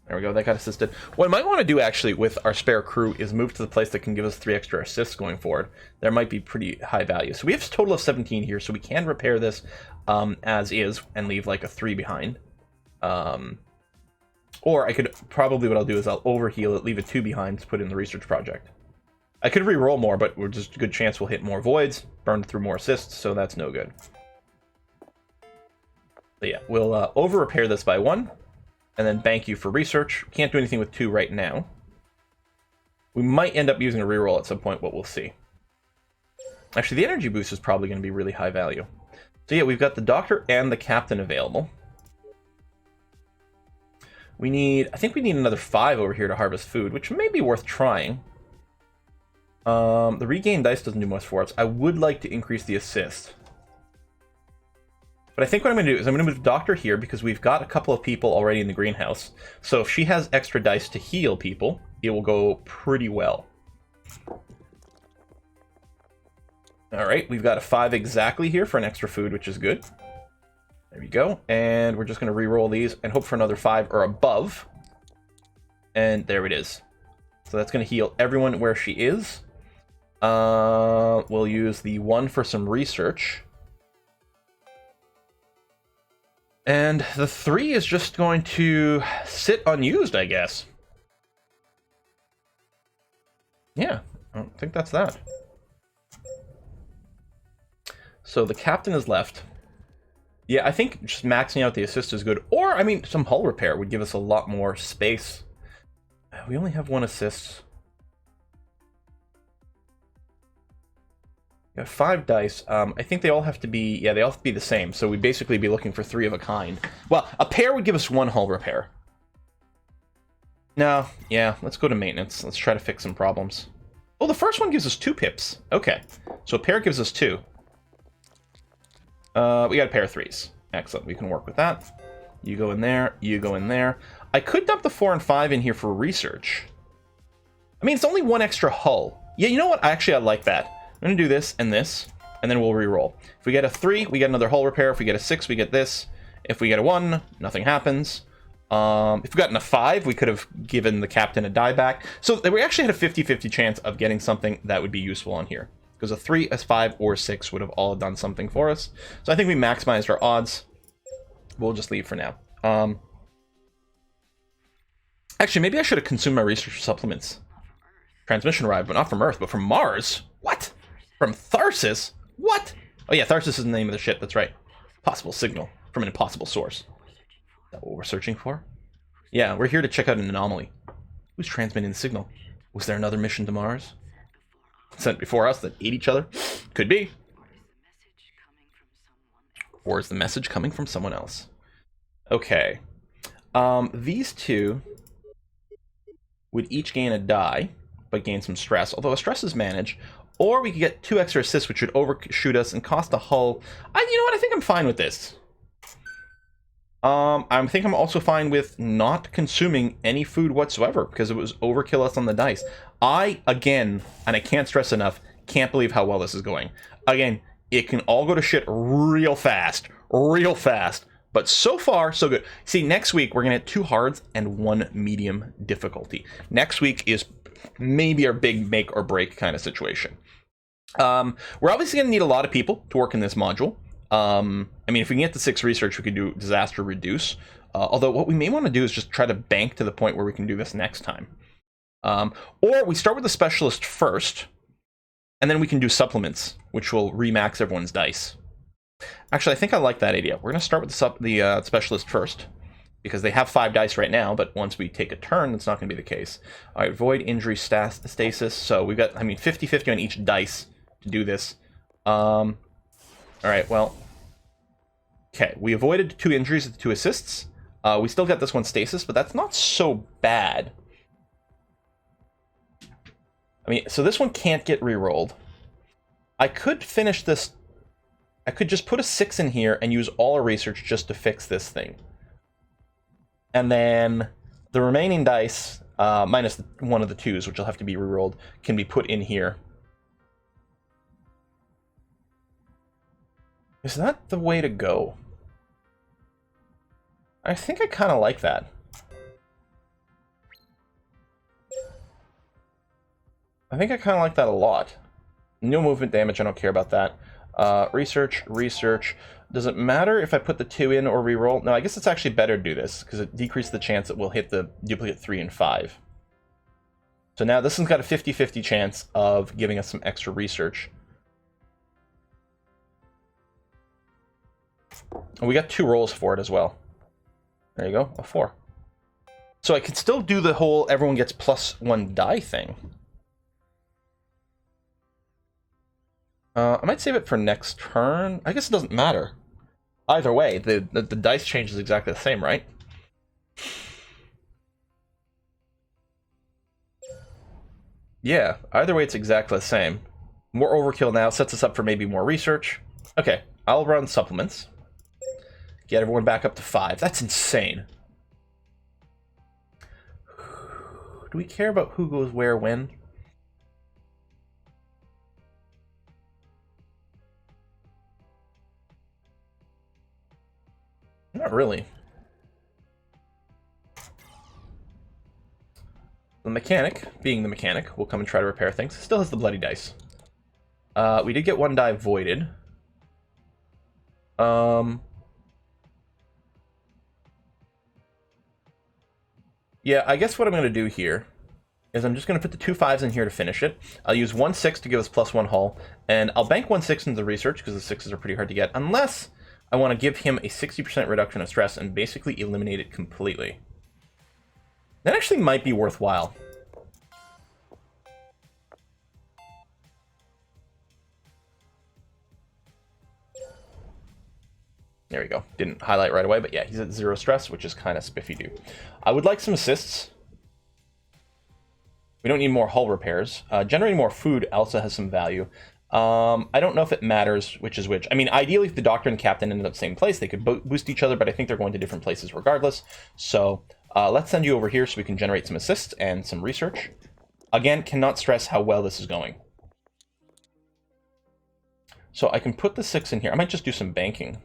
There we go. That got assisted. What I might want to do, actually, with our spare crew is move to the place that can give us 3 extra assists going forward. There might be pretty high value. So we have a total of 17 here, so we can repair this as is and leave, like, a 3 behind. Or I could... Probably what I'll do is I'll overheal it, leave a 2 behind to put in the research project. I could re-roll more, but we're just a good chance we'll hit more voids, burn through more assists, so that's no good. But yeah, we'll over-repair this by 1, and then bank you for research. Can't do anything with 2 right now. We might end up using a re-roll at some point, but we'll see. Actually, the energy boost is probably going to be really high value. So yeah, we've got the doctor and the captain available. I think we need another 5 over here to harvest food, which may be worth trying. The regain dice doesn't do much for us. I would like to increase the assist. But I think what I'm going to do is I'm going to move Doctor here because we've got a couple of people already in the greenhouse. So if she has extra dice to heal people, it will go pretty well. Alright, we've got a 5 exactly here for an extra food, which is good. There we go. And we're just going to re-roll these and hope for another 5 or above. And there it is. So that's going to heal everyone where she is. We'll use the 1 for some research. And the 3 is just going to sit unused, I guess. Yeah, I don't think that's that. So the captain is left. Yeah, I think just maxing out the assist is good. Or, I mean, some hull repair would give us a lot more space. We only have 1 assist. We have 5 dice. I think they all have to be... Yeah, they all have to be the same. So we'd basically be looking for 3 of a kind. Well, a pair would give us 1 hull repair. No, yeah, let's go to maintenance. Let's try to fix some problems. Oh, the first one gives us 2 pips. Okay, so a pair gives us 2. We got a pair of 3s. Excellent, we can work with that. You go in there, you go in there. I could dump the 4 and 5 in here for research. I mean, it's only 1 extra hull. Yeah, you know what? I like that. I'm going to do this, and then we'll re-roll. If we get a 3, we get another hull repair. If we get a 6, we get this. If we get a 1, nothing happens. If we gotten a 5, we could have given the captain a die back. So we actually had a 50-50 chance of getting something that would be useful on here. Because a 3, a 5, or 6 would have all done something for us. So I think we maximized our odds. We'll just leave for now. Actually, maybe I should have consumed my research supplements. Transmission arrived, but not from Earth, but from Mars. What? From Tharsis? What? Oh yeah, Tharsis is the name of the ship, that's right. Possible signal from an impossible source. Is that what we're searching for? Yeah, we're here to check out an anomaly. Who's transmitting the signal? Was there another mission to Mars? Sent before us that ate each other? Could be. Or is the message coming from someone else? Okay. These 2 would each gain a die, but gain some stress. Although a stress is managed. Or we could get 2 extra assists, which would overshoot us and cost a hull. You know what? I think I'm fine with this. I think I'm also fine with not consuming any food whatsoever, because it was overkill us on the dice. Again, and I can't stress enough, can't believe how well this is going. Again, it can all go to shit real fast. Real fast. But so far, so good. See, next week, we're going to hit 2 hards and 1 medium difficulty. Next week is maybe our big make or break kind of situation. We're obviously going to need a lot of people to work in this module. I mean, if we can get the 6 research, we could do disaster reduce. Although what we may want to do is just try to bank to the point where we can do this next time. Or we start with the specialist first, and then we can do supplements, which will remax everyone's dice. Actually, I think I like that idea. We're going to start with the specialist first, because they have 5 dice right now, but once we take a turn, that's not going to be the case. All right, void, injury, stasis. So we've got, 50-50 on each dice to do this. All right, well, okay, we avoided 2 injuries with 2 assists. We still got this one stasis, but that's not so bad. So this one can't get re-rolled. I could finish this. I could just put a 6 in here and use all our research just to fix this thing. And then the remaining dice, minus one of the 2s, which will have to be re-rolled, can be put in here. Is that the way to go? I think I kind of like that. I think I kind of like that a lot. No movement damage, I don't care about that. Research. Does it matter if I put the 2 in or reroll? No, I guess it's actually better to do this, because it decreases the chance that we'll hit the duplicate 3 and 5. So now this one's got a 50-50 chance of giving us some extra research. And we got 2 rolls for it as well. There you go, a 4. So I can still do the whole everyone gets +1 die thing. I might save it for next turn. I guess it doesn't matter. Either way, the dice change is exactly the same, right? Yeah, either way it's exactly the same. More overkill now, sets us up for maybe more research. Okay, I'll run supplements. Get everyone back up to 5. That's insane. Do we care about who goes where when? Not really. The mechanic, being the mechanic, will come and try to repair things. Still has the bloody dice. We did get 1 die voided. Yeah, I guess what I'm going to do here is I'm just going to put the 2 5s in here to finish it. I'll use 1 6 to give us +1 hull, and I'll bank 1 6 into the research, because the 6s are pretty hard to get, unless I want to give him a 60% reduction of stress and basically eliminate it completely. That actually might be worthwhile. There we go. Didn't highlight right away, but yeah, he's at 0 stress, which is kind of spiffy-doo. I would like some assists. We don't need more hull repairs. Generating more food also has some value. I don't know if it matters which is which. Ideally, if the Doctor and the Captain ended up the same place, they could boost each other, but I think they're going to different places regardless. So let's send you over here so we can generate some assists and some research. Again, cannot stress how well this is going. So I can put the 6 in here. I might just do some banking.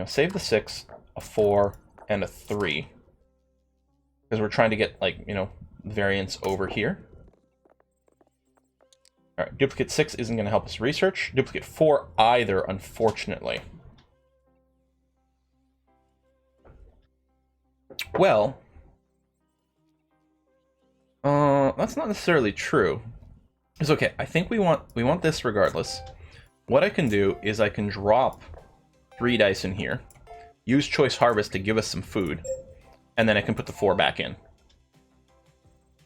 Save the 6, a 4, and a 3. Because we're trying to get, variance over here. Alright, duplicate 6 isn't going to help us research. Duplicate 4 either, unfortunately. Well, that's not necessarily true. It's okay. I think we want this regardless. What I can do is I can drop 3 dice in here, use Choice Harvest to give us some food, and then I can put the 4 back in.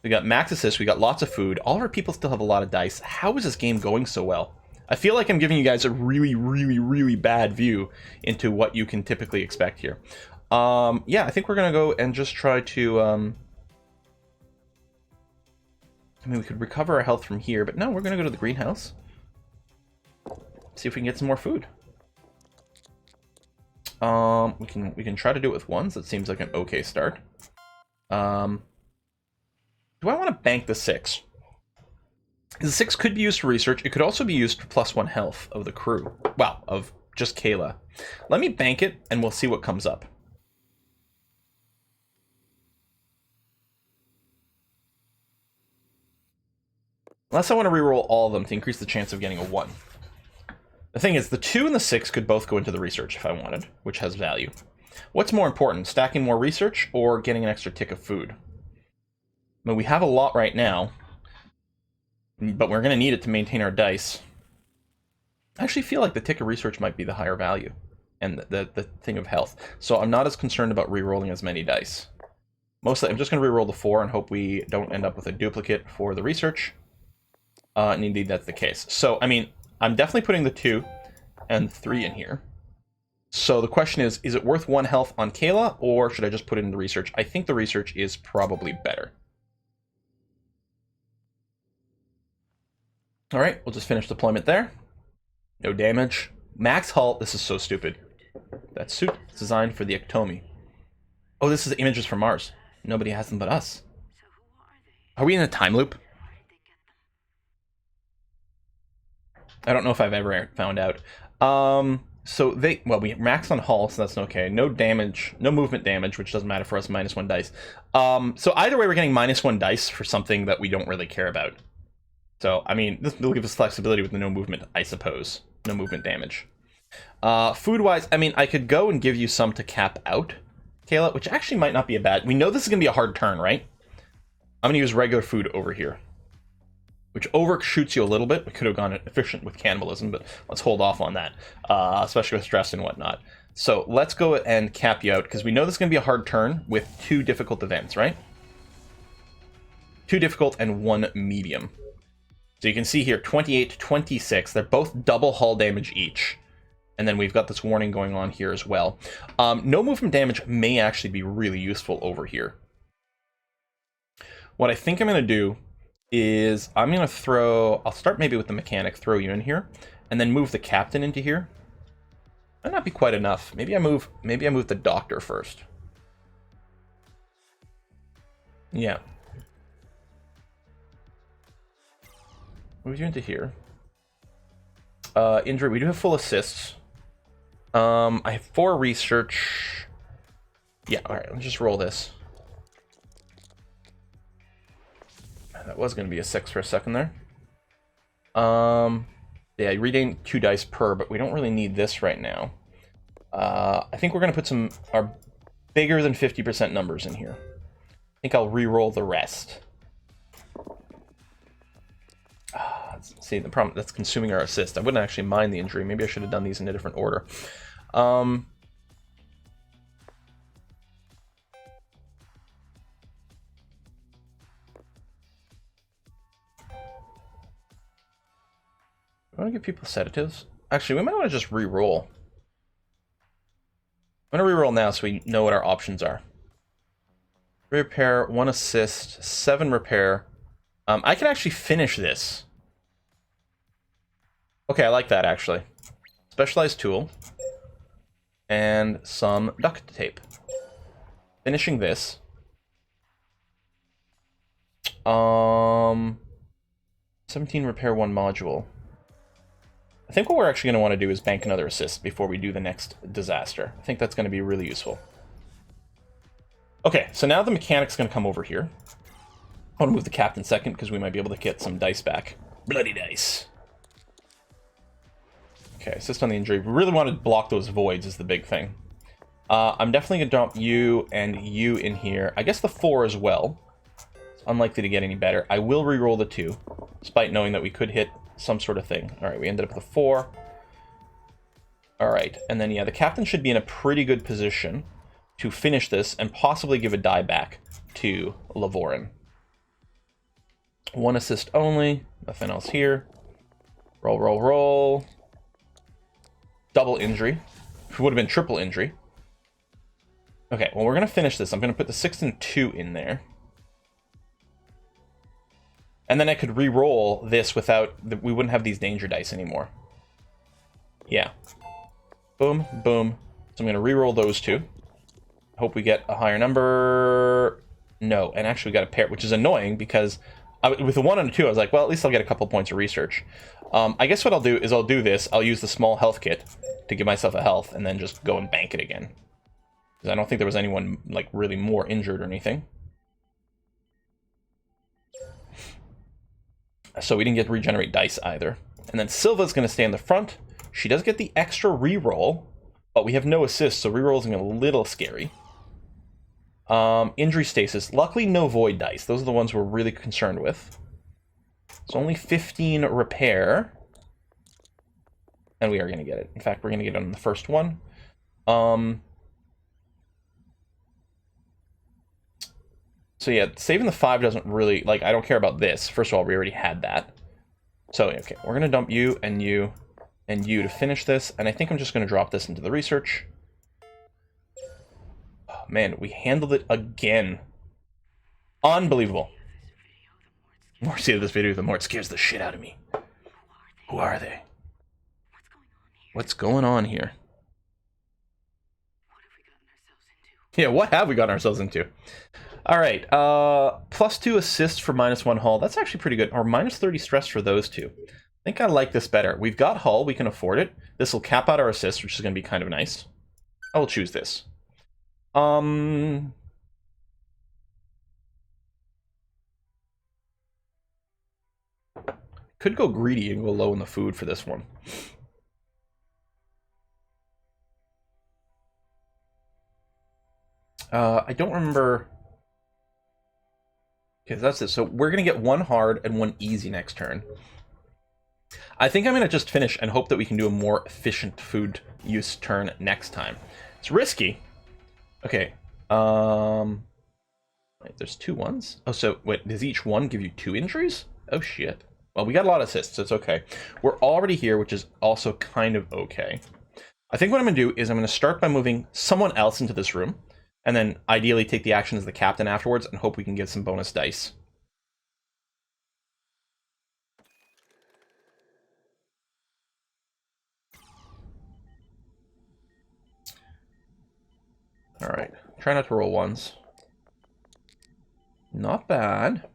We got max assist, we got lots of food. All of our people still have a lot of dice. How is this game going so well? I feel like I'm giving you guys a really, really, really bad view into what you can typically expect here. Yeah, I think we're going to go and just try to... we could recover our health from here, but no, we're going to go to the greenhouse. See if we can get some more food. We can try to do it with 1s. That seems like an okay start. Do I want to bank the 6? The 6 could be used for research. It could also be used for +1 health of the crew. Well, of just Kayla. Let me bank it, and we'll see what comes up. Unless I want to reroll all of them to increase the chance of getting a 1. The thing is, the 2 and the 6 could both go into the research if I wanted, which has value. What's more important, stacking more research or getting an extra tick of food? I mean, we have a lot right now, but we're going to need it to maintain our dice. I actually feel like the tick of research might be the higher value, and the thing of health. So I'm not as concerned about re-rolling as many dice. Mostly, I'm just going to re-roll the 4 and hope we don't end up with a duplicate for the research. And indeed, that's the case. So, I mean, I'm definitely putting the 2 and 3 in here. So the question is it worth 1 health on Kayla, or should I just put it in the research? I think the research is probably better. All right, we'll just finish deployment there. No damage. Max hull. This is so stupid. That suit is designed for the ectomy. Oh, this is images from Mars. Nobody has them but us. So who are they? Are we in a time loop? Where did they get them? I don't know if I've ever found out. So we max on hull, so that's okay. No damage, no movement damage, which doesn't matter for us, -1 dice. So either way, we're getting -1 dice for something that we don't really care about. So, I mean, this will give us flexibility with the no movement, I suppose. No movement damage. Food-wise, I mean, I could go and give you some to cap out, Kayla, which actually might not be a bad... We know this is going to be a hard turn, right? I'm going to use regular food over here, which overshoots you a little bit. We could have gone efficient with cannibalism, but let's hold off on that, especially with stress and whatnot. So let's go and cap you out, because we know this is going to be a hard turn with 2 difficult events, right? 2 difficult and 1 medium. So you can see here, 28, 26. They're both double hull damage each. And then we've got this warning going on here as well. No movement damage may actually be really useful over here. What I think I'm going to do is I'm going to throw... I'll start maybe with the mechanic, throw you in here, and then move the captain into here. Might not be quite enough. Maybe I move the doctor first. Yeah. Move you into here. Injury, we do have full assists. I have 4 research. Yeah, alright, let's just roll this. That was going to be a 6 for a second there. Yeah, you regain 2 dice per, but we don't really need this right now. I think we're going to put some our bigger than 50% numbers in here. I think I'll re-roll the rest. See, the problem, that's consuming our assist. I wouldn't actually mind the injury. Maybe I should have done these in a different order. Do I want to give people sedatives? Actually, we might want to just re-roll. I'm going to re-roll now so we know what our options are. 3 repair, 1 assist, 7 repair. I can actually finish this. Okay, I like that, actually. Specialized tool. And some duct tape. Finishing this. 17 repair 1 module. I think what we're actually going to want to do is bank another assist before we do the next disaster. I think that's going to be really useful. Okay, so now the mechanic's going to come over here. I want to move the captain second because we might be able to get some dice back. Bloody dice. Okay, assist on the injury. We really want to block those voids is the big thing. I'm definitely going to dump you and you in here. I guess the 4 as well. It's unlikely to get any better. I will re-roll the 2, despite knowing that we could hit some sort of thing. Alright, we ended up with a 4. Alright, and then yeah, the captain should be in a pretty good position to finish this and possibly give a die back to Lavorin. 1 assist only. Nothing else here. Roll, roll, roll. Double injury. It would have been triple injury. Okay, well, we're going to finish this. I'm going to put the 6 and 2 in there. And then I could re-roll this without... we wouldn't have these danger dice anymore. Yeah. Boom, boom. So I'm going to re-roll those 2. Hope we get a higher number. No, and actually we got a pair, which is annoying because with a 1 and a 2, I was like, well, at least I'll get a couple points of research. I guess what I'll do is I'll do this. I'll use the small health kit to give myself a health and then just go and bank it again. Because I don't think there was anyone, like, really more injured or anything. So we didn't get to regenerate dice either. And then Silva's going to stay in the front. She does get the extra reroll, but we have no assist, so reroll is a little scary. Injury stasis. Luckily, no void dice. Those are the ones we're really concerned with. It's only 15 repair. And we are going to get it. In fact, we're going to get it on the first one. So yeah, saving the 5 doesn't really... Like, I don't care about this. First of all, we already had that. So, okay, we're going to dump you and you and you to finish this. And I think I'm just going to drop this into the research. Oh, man, we handled it again. Unbelievable. The more I see of this video, the more it scares the shit out of me. Who are they? What's going on here? Yeah, what have we gotten ourselves into? All right, +2 assists for -1 hull. That's actually pretty good. Or -30 stress for those two. I think I like this better. We've got hull, we can afford it. This will cap out our assists, which is going to be kind of nice. I will choose this. Could go greedy and go low in the food for this one. I don't remember... Okay, that's it. So we're going to get 1 hard and 1 easy next turn. I think I'm going to just finish and hope that we can do a more efficient food use turn next time. It's risky. Okay. Wait, there's 2 ones? Oh, so wait, does each one give you 2 injuries? Oh, shit. Well, we got a lot of assists, so it's okay. We're already here, which is also kind of okay. I think what I'm going to do is I'm going to start by moving someone else into this room. And then ideally take the action as the captain afterwards and hope we can get some bonus dice. Alright, try not to roll ones. Not bad.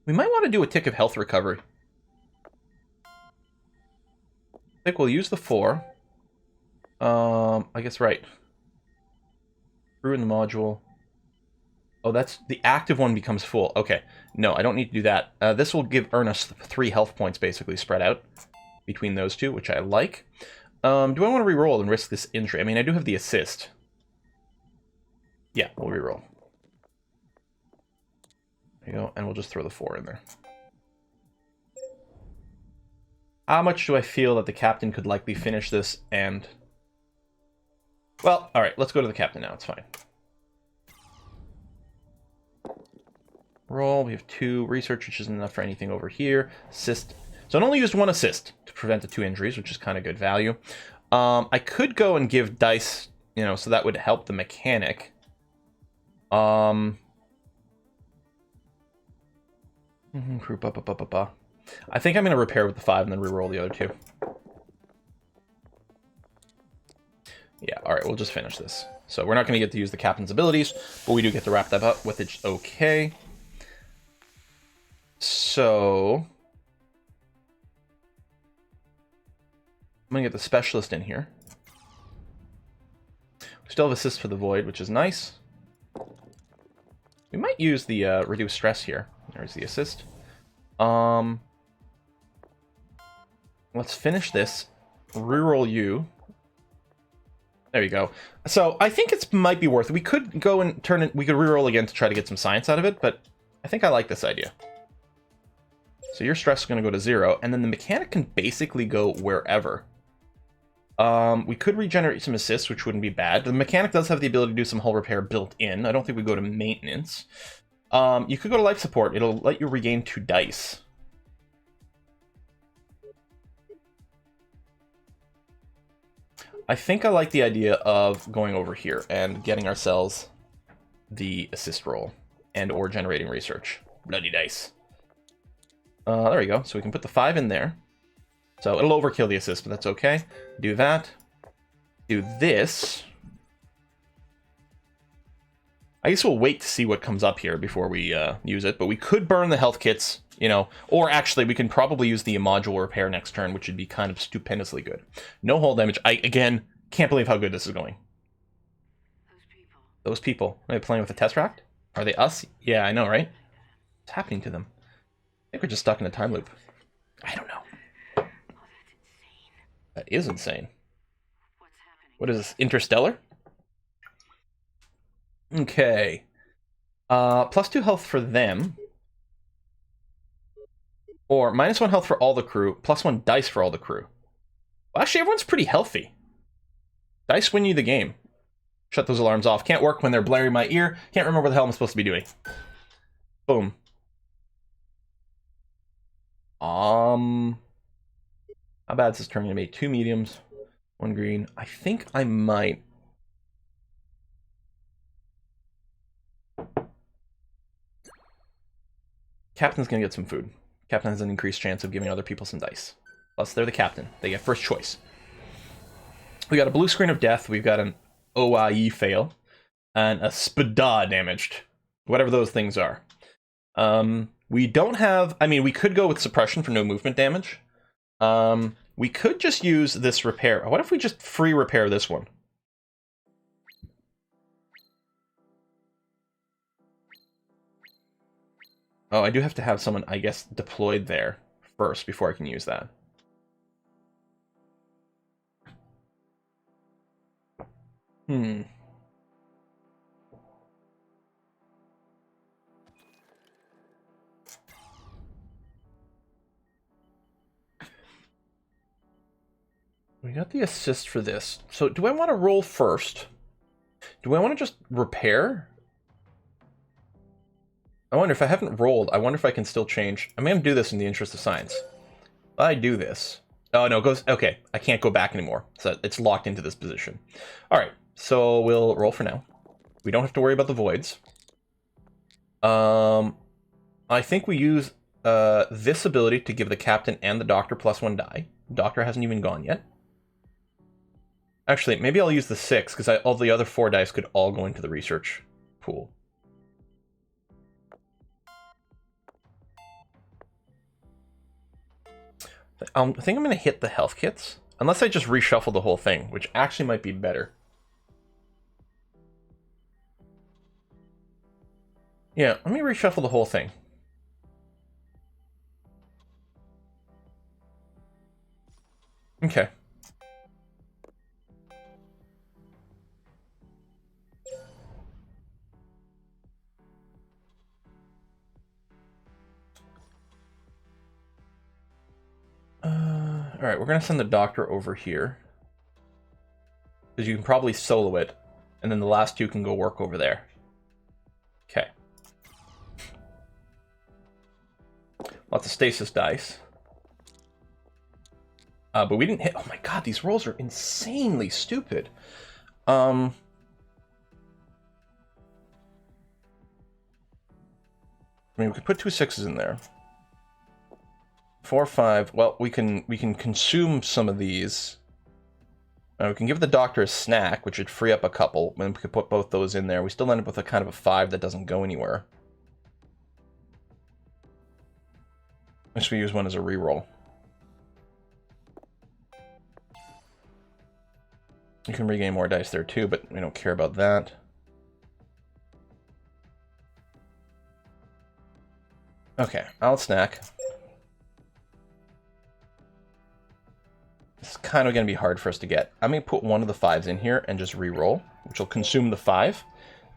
We might want to do a tick of health recovery. I think we'll use the 4. I guess right. Ruin the module. Oh, that's the active one becomes full. Okay, no, I don't need to do that. This will earn us 3 health points basically spread out between those two, which I like. Do I want to reroll and risk this injury? I mean, I do have the assist. Yeah, we'll reroll. There you go, and we'll just throw the 4 in there. How much do I feel that the captain could likely finish this and... Well, alright, let's go to the captain now, it's fine. Roll, we have 2 research, which isn't enough for anything over here. Assist. So it only used 1 assist to prevent the 2 injuries, which is kind of good value. I could go and give dice, you know, so that would help the mechanic. I think I'm going to repair with the 5 and then reroll the other 2. Yeah, alright, we'll just finish this. So we're not going to get to use the captain's abilities, but we do get to wrap that up with it. Okay. So... I'm going to get the specialist in here. We still have assist for the void, which is nice. We might use the reduce stress here. There's the assist. Let's finish this. Reroll you. There you go. So I think it might be worth it. We could go and turn it. We could reroll again to try to get some science out of it, but I think I like this idea. So your stress is going to go to 0, and then the mechanic can basically go wherever. We could regenerate some assists, which wouldn't be bad. The mechanic does have the ability to do some hull repair built in. I don't think we go to maintenance. You could go to life support. It'll let you regain 2 dice. I think I like the idea of going over here and getting ourselves the assist roll and or generating research. Bloody dice. There we go. So we can put the 5 in there. So it'll overkill the assist, but that's okay. Do that. Do this. I guess we'll wait to see what comes up here before we use it, but we could burn the health kits, you know, or actually we can probably use the module repair next turn, which would be kind of stupendously good. No hull damage. I, again, can't believe how good this is going. Those people. Are they playing with a Tesseract? Are they us? Yeah, I know, right? What's happening to them? I think we're just stuck in a time loop. I don't know. That is insane. What is this? Interstellar? Okay. +2 health for them. Or -1 health for all the crew, +1 dice for all the crew. Well, actually, everyone's pretty healthy. Dice win you the game. Shut those alarms off. Can't work when they're blaring my ear. Can't remember what the hell I'm supposed to be doing. Boom. How bad is this turning to me? 2 mediums, 1 green. I think I might. Captain's gonna get some food. Captain has an increased chance of giving other people some dice. Plus, they're the captain. They get first choice. We got a blue screen of death. We've got an OIE fail. And a spada damaged. Whatever those things are. We don't have... I mean, we could go with suppression for no movement damage. We could just use this repair. What if we just free repair this one? Oh, I do have to have someone, I guess, deployed there first before I can use that. We got the assist for this. So do I want to roll first? Do I want to just repair? I wonder if I haven't rolled, I wonder if I can still change. I'm going to do this in the interest of science. If I do this. Oh, no, it goes... Okay, I can't go back anymore. So it's locked into this position. Alright, so we'll roll for now. We don't have to worry about the voids. I think we use this ability to give the captain and the doctor +1 die. The doctor hasn't even gone yet. Actually, maybe I'll use the 6, because all the other 4 dice could all go into the research pool. I think I'm going to hit the health kits. Unless I just reshuffle the whole thing, which actually might be better. Yeah, let me reshuffle the whole thing. Okay. Alright, we're going to send the doctor over here. Because you can probably solo it. And then the last 2 can go work over there. Okay. Lots of stasis dice. But we didn't hit... Oh my god, these rolls are insanely stupid. I mean, we could put 2 6s in there. 4, 5. Well, we can consume some of these. We can give the doctor a snack, which would free up a couple. And we could put both those in there. We still end up with a kind of a 5 that doesn't go anywhere. Unless we use one as a reroll. You can regain more dice there too, but we don't care about that. Okay, I'll snack. It's kind of going to be hard for us to get. I'm going to put one of the 5s in here and just re-roll, which will consume the 5.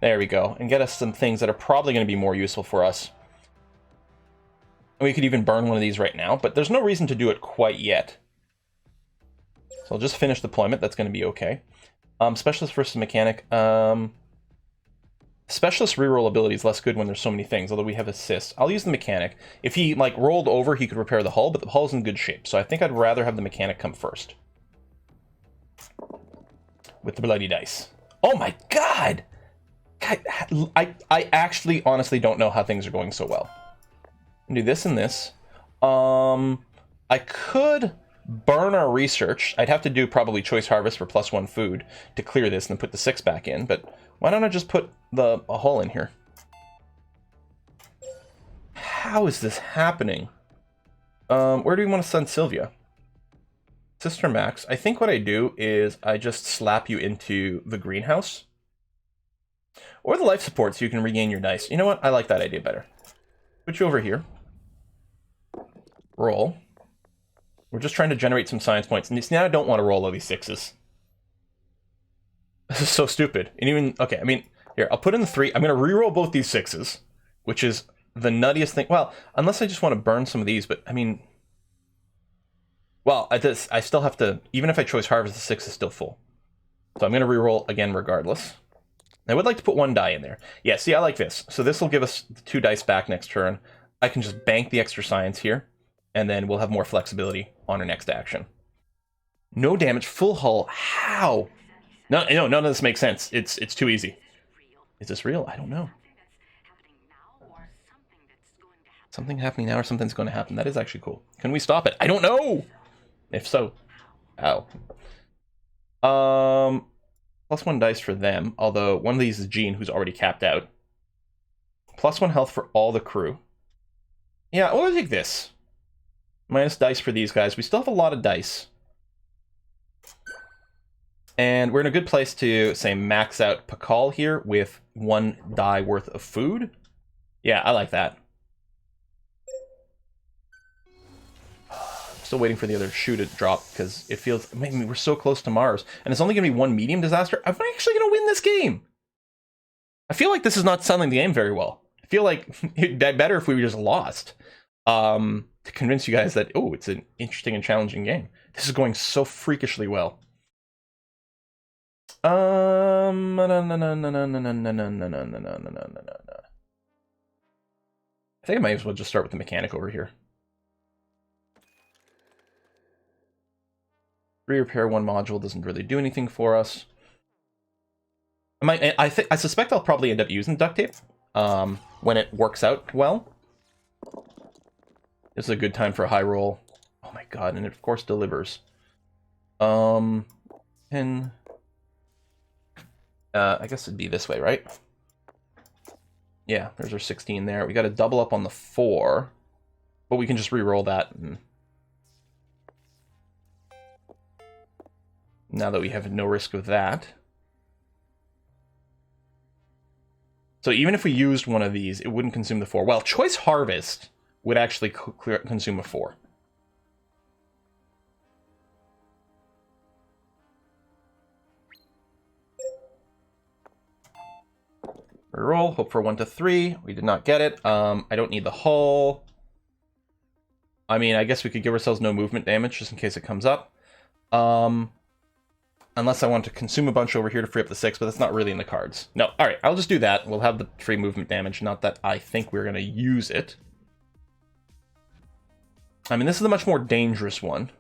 There we go. And get us some things that are probably going to be more useful for us. And we could even burn one of these right now, but there's no reason to do it quite yet. So I'll just finish deployment. That's going to be okay. Specialist versus mechanic. Specialist reroll ability is less good when there's so many things, although we have assists. I'll use the mechanic. If he, like, rolled over, he could repair the hull, but the hull's in good shape, so I think I'd rather have the mechanic come first. With the bloody dice. Oh my god! I actually, honestly don't know how things are going so well. Do this and this. I could burn our research. I'd have to do probably choice harvest for +1 food to clear this and then put the 6 back in, but why don't I just put a hull in here? How is this happening? Where do we want to send Sylvia? Sister Max. I think what I do is I just slap you into the greenhouse. Or the life support so you can regain your dice. You know what? I like that idea better. Put you over here. Roll. We're just trying to generate some science points. And now I don't want to roll all these 6s. This is so stupid. And even... Okay, I mean, Here, I'll put in the 3. I'm going to reroll both these 6s, which is the nuttiest thing. Well, unless I just want to burn some of these, but I mean... Well, I still have to... Even if I choice Harvest, the 6 is still full. So I'm going to reroll again regardless. I would like to put 1 die in there. Yeah, see, I like this. So this will give us 2 dice back next turn. I can just bank the extra science here, and then we'll have more flexibility on our next action. No damage, full hull. How? No, none of this makes sense. It's too easy. Is this real? I don't know. Something happening now or something's going to happen. That is actually cool. Can we stop it? I don't know! If so. Ow. +1 dice for them, although one of these is Jean, who's already capped out. +1 health for all the crew. Yeah, I'll take this. Minus dice for these guys. We still have a lot of dice. And we're in a good place to, say, max out Pakal here with 1 die worth of food. Yeah, I like that. Still waiting for the other shoe to drop because it feels... I mean, we're so close to Mars. And it's only going to be 1 medium disaster. I'm actually going to win this game. I feel like this is not selling the game very well. I feel like it'd be better if we just lost. To convince you guys that, oh, it's an interesting and challenging game. This is going so freakishly well. I think I might as well just start with the mechanic over here. 3 repair 1 module doesn't really do anything for us. I suspect I'll probably end up using duct tape when it works out well. This is a good time for a high roll. Oh my god, and it of course delivers. And I guess it'd be this way, right? Yeah, there's our 16 there. We got to double up on the 4, but we can just re-roll that. And now that we have no risk of that. So even if we used one of these, it wouldn't consume the 4. Well, Choice Harvest would actually consume a 4. Reroll, hope for 1 to 3. We did not get it. I don't need the hull. I mean, I guess we could give ourselves no movement damage just in case it comes up. Unless I want to consume a bunch over here to free up the 6, but that's not really in the cards. No, alright, I'll just do that. We'll have the free movement damage, not that I think we're going to use it. I mean, this is a much more dangerous one.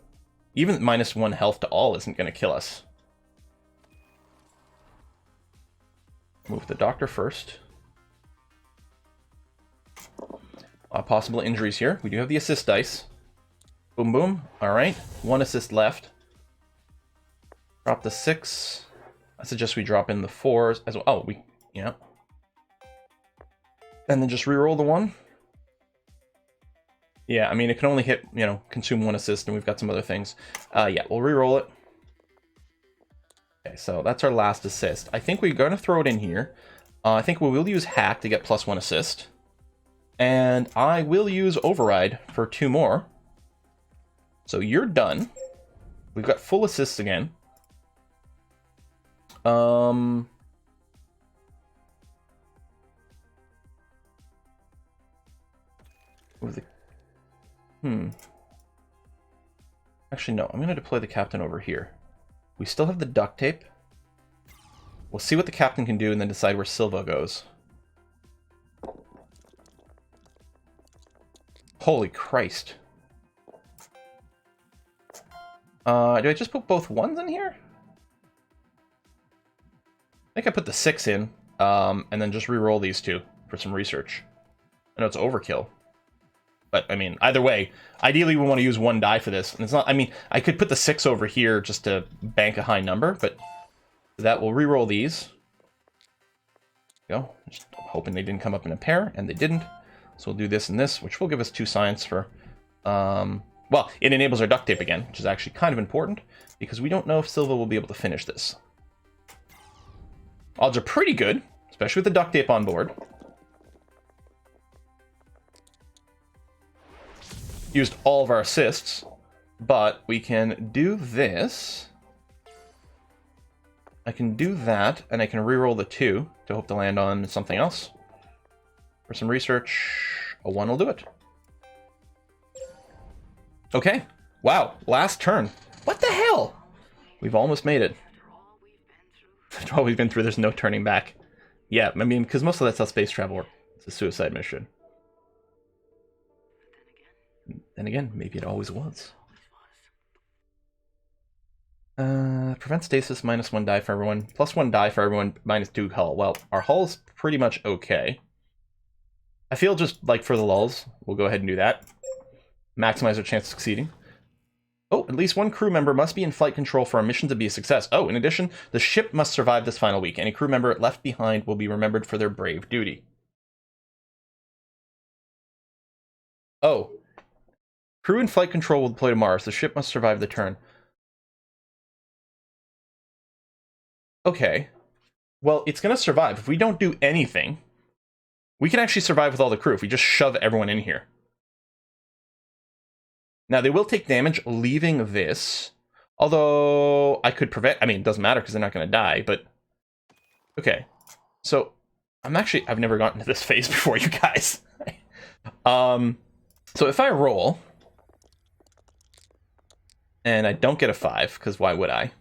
Even -1 health to all isn't going to kill us. Move the doctor first. Possible injuries here. We do have the assist dice. Boom, boom. Alright, 1 assist left. Drop the 6. I suggest we drop in the 4s as well. Oh, yeah. And then just reroll the 1. Yeah, I mean, it can only hit, consume 1 assist, and we've got some other things. Yeah, we'll reroll it. Okay, so that's our last assist. I think we're going to throw it in here. I think we will use Hack to get +1 assist. And I will use Override for 2 more. So you're done. We've got full assists again. Actually, no. I'm going to deploy the captain over here. We still have the duct tape. We'll see what the captain can do and then decide where Silva goes. Holy Christ. Do I just put both 1s in here? I think I put the 6 in, and then just re-roll these 2 for some research. I know it's overkill. But, I mean, either way, ideally we want to use 1 die for this. And it's not, I mean, I could put the 6 over here just to bank a high number, but that will re-roll these. There we go. Just hoping they didn't come up in a pair, and they didn't. So we'll do this and this, which will give us 2 science for... well, it enables our duct tape again, which is actually kind of important, because we don't know if Silva will be able to finish this. Odds are pretty good, especially with the duct tape on board. Used all of our assists, but we can do this. I can do that, and I can reroll the 2 to hope to land on something else. For some research, a 1 will do it. Okay. Wow, last turn. What the hell? We've almost made it. After all we've been through, there's no turning back. Yeah, I mean, because most of that's how space travel works. It's a suicide mission. Then again, maybe it always was. Prevent stasis, -1 die for everyone. +1 die for everyone, -2 hull. Well, our hull's pretty much okay. I feel just like for the lulls, we'll go ahead and do that. Maximize our chance of succeeding. Oh, at least one crew member must be in flight control for our mission to be a success. Oh, in addition, the ship must survive this final week. Any crew member left behind will be remembered for their brave duty. Oh. Crew in flight control will deploy to Mars. The ship must survive the turn. Okay. Well, it's going to survive. If we don't do anything, we can actually survive with all the crew if we just shove everyone in here. Now, they will take damage leaving this. Although, I could prevent... I mean, it doesn't matter because they're not going to die, but... Okay. So, I've never gotten to this phase before, you guys. So if I roll... And I don't get a 5, because why would I?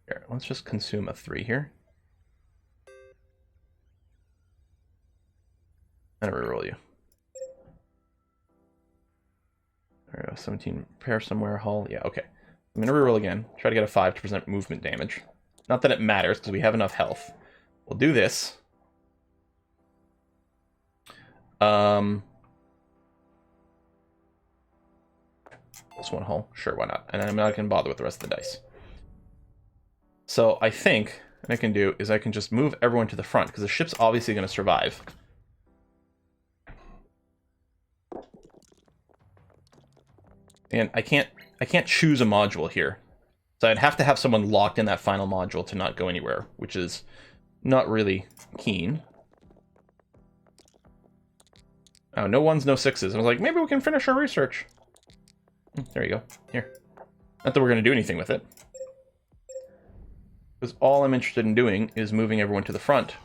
Here, let's just consume a 3 here. And I reroll you. There we go, 17, repair somewhere, hull. Yeah, okay. I'm going to reroll again. Try to get a 5 to present movement damage. Not that it matters, because we have enough health. We'll do this. +1 hull. Sure, why not? And I'm not going to bother with the rest of the dice. So I think what I can do is I can just move everyone to the front, because the ship's obviously going to survive. And I can't choose a module here. So I'd have to have someone locked in that final module to not go anywhere, which is not really keen. Oh, no 1s, no 6s. I was like, maybe we can finish our research. There you go. Here. Not that we're going to do anything with it. Because all I'm interested in doing is moving everyone to the front.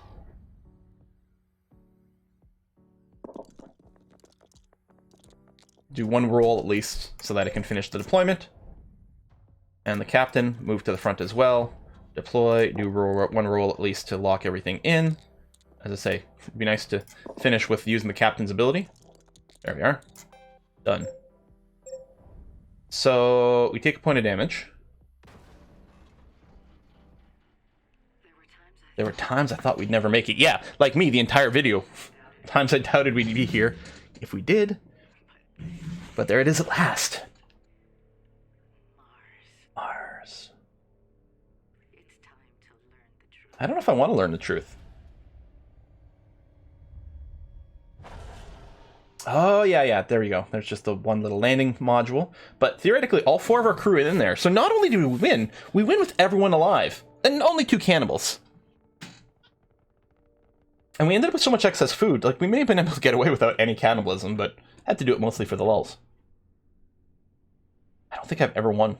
Do 1 roll at least so that I can finish the deployment. And the captain, move to the front as well. Deploy, do 1 roll at least to lock everything in. As I say, it'd be nice to finish with using the captain's ability. There we are. Done. So, we take a point of damage. There were times I thought we'd never make it. Yeah, like me, the entire video. Times I doubted we'd be here. If we did. But there it is at last. Mars. It's time to learn the truth. I don't know if I want to learn the truth. Oh, yeah, there we go. There's just the one little landing module. But theoretically, all 4 of our crew are in there. So not only do we win with everyone alive. And only 2 cannibals. And we ended up with so much excess food. Like, we may have been able to get away without any cannibalism, but had to do it mostly for the lulz. I don't think I've ever won.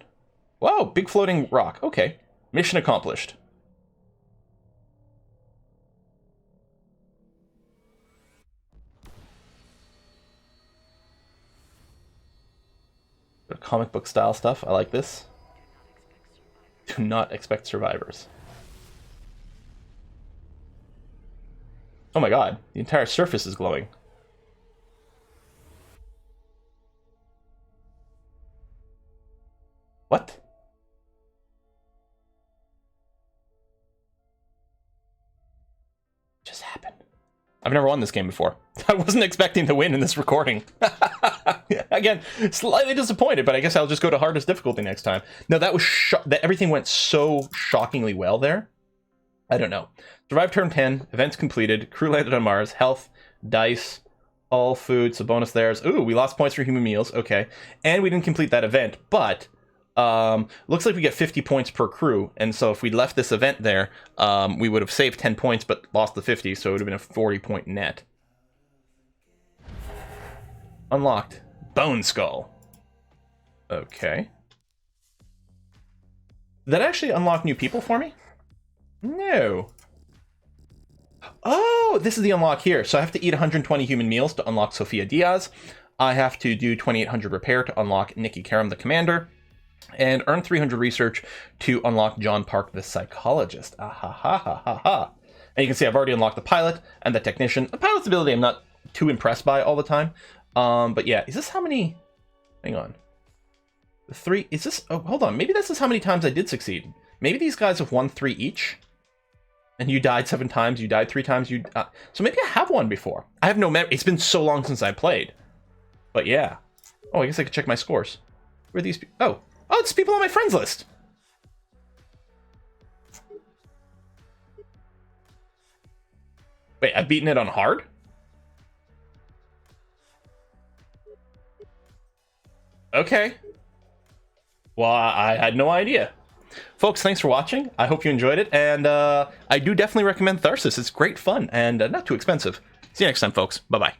Whoa, big floating rock. Okay. Mission accomplished. Comic book style stuff. I like this. Do not expect survivors. Oh my god, the entire surface is glowing. What? Just happened. I've never won this game before. I wasn't expecting to win in this recording. Again, slightly disappointed, but I guess I'll just go to hardest difficulty next time. No, that was everything went so shockingly well there. I don't know. Survived turn 10, events completed, crew landed on Mars, health, dice, all food, so bonus theirs. Ooh, we lost points for human meals, okay. And we didn't complete that event, but looks like we get 50 points per crew, and so if we left this event there, we would have saved 10 points but lost the 50, so it would have been a 40-point net. Unlocked. Bone Skull. Okay. Did that actually unlock new people for me? No. Oh, this is the unlock here. So I have to eat 120 human meals to unlock Sophia Diaz. I have to do 2800 repair to unlock Nikki Karam, the commander, and earn 300 research to unlock John Park, the psychologist. Ah ha ha ha ha ha. And you can see I've already unlocked the pilot and the technician. The pilot's ability I'm not too impressed by all the time. But yeah, is this how many? Hang on. The 3, is this? Oh, hold on. Maybe this is how many times I did succeed. Maybe these guys have won 3 each. And you died 7 times, you died 3 times, so maybe I have won before. I have no memory. It's been so long since I played. But yeah. Oh, I guess I could check my scores. Where are these people? Oh, it's people on my friends list. Wait, I've beaten it on hard? Okay. Well, I had no idea. Folks, thanks for watching. I hope you enjoyed it, and I do definitely recommend Tharsis. It's great fun and not too expensive. See you next time, folks. Bye-bye.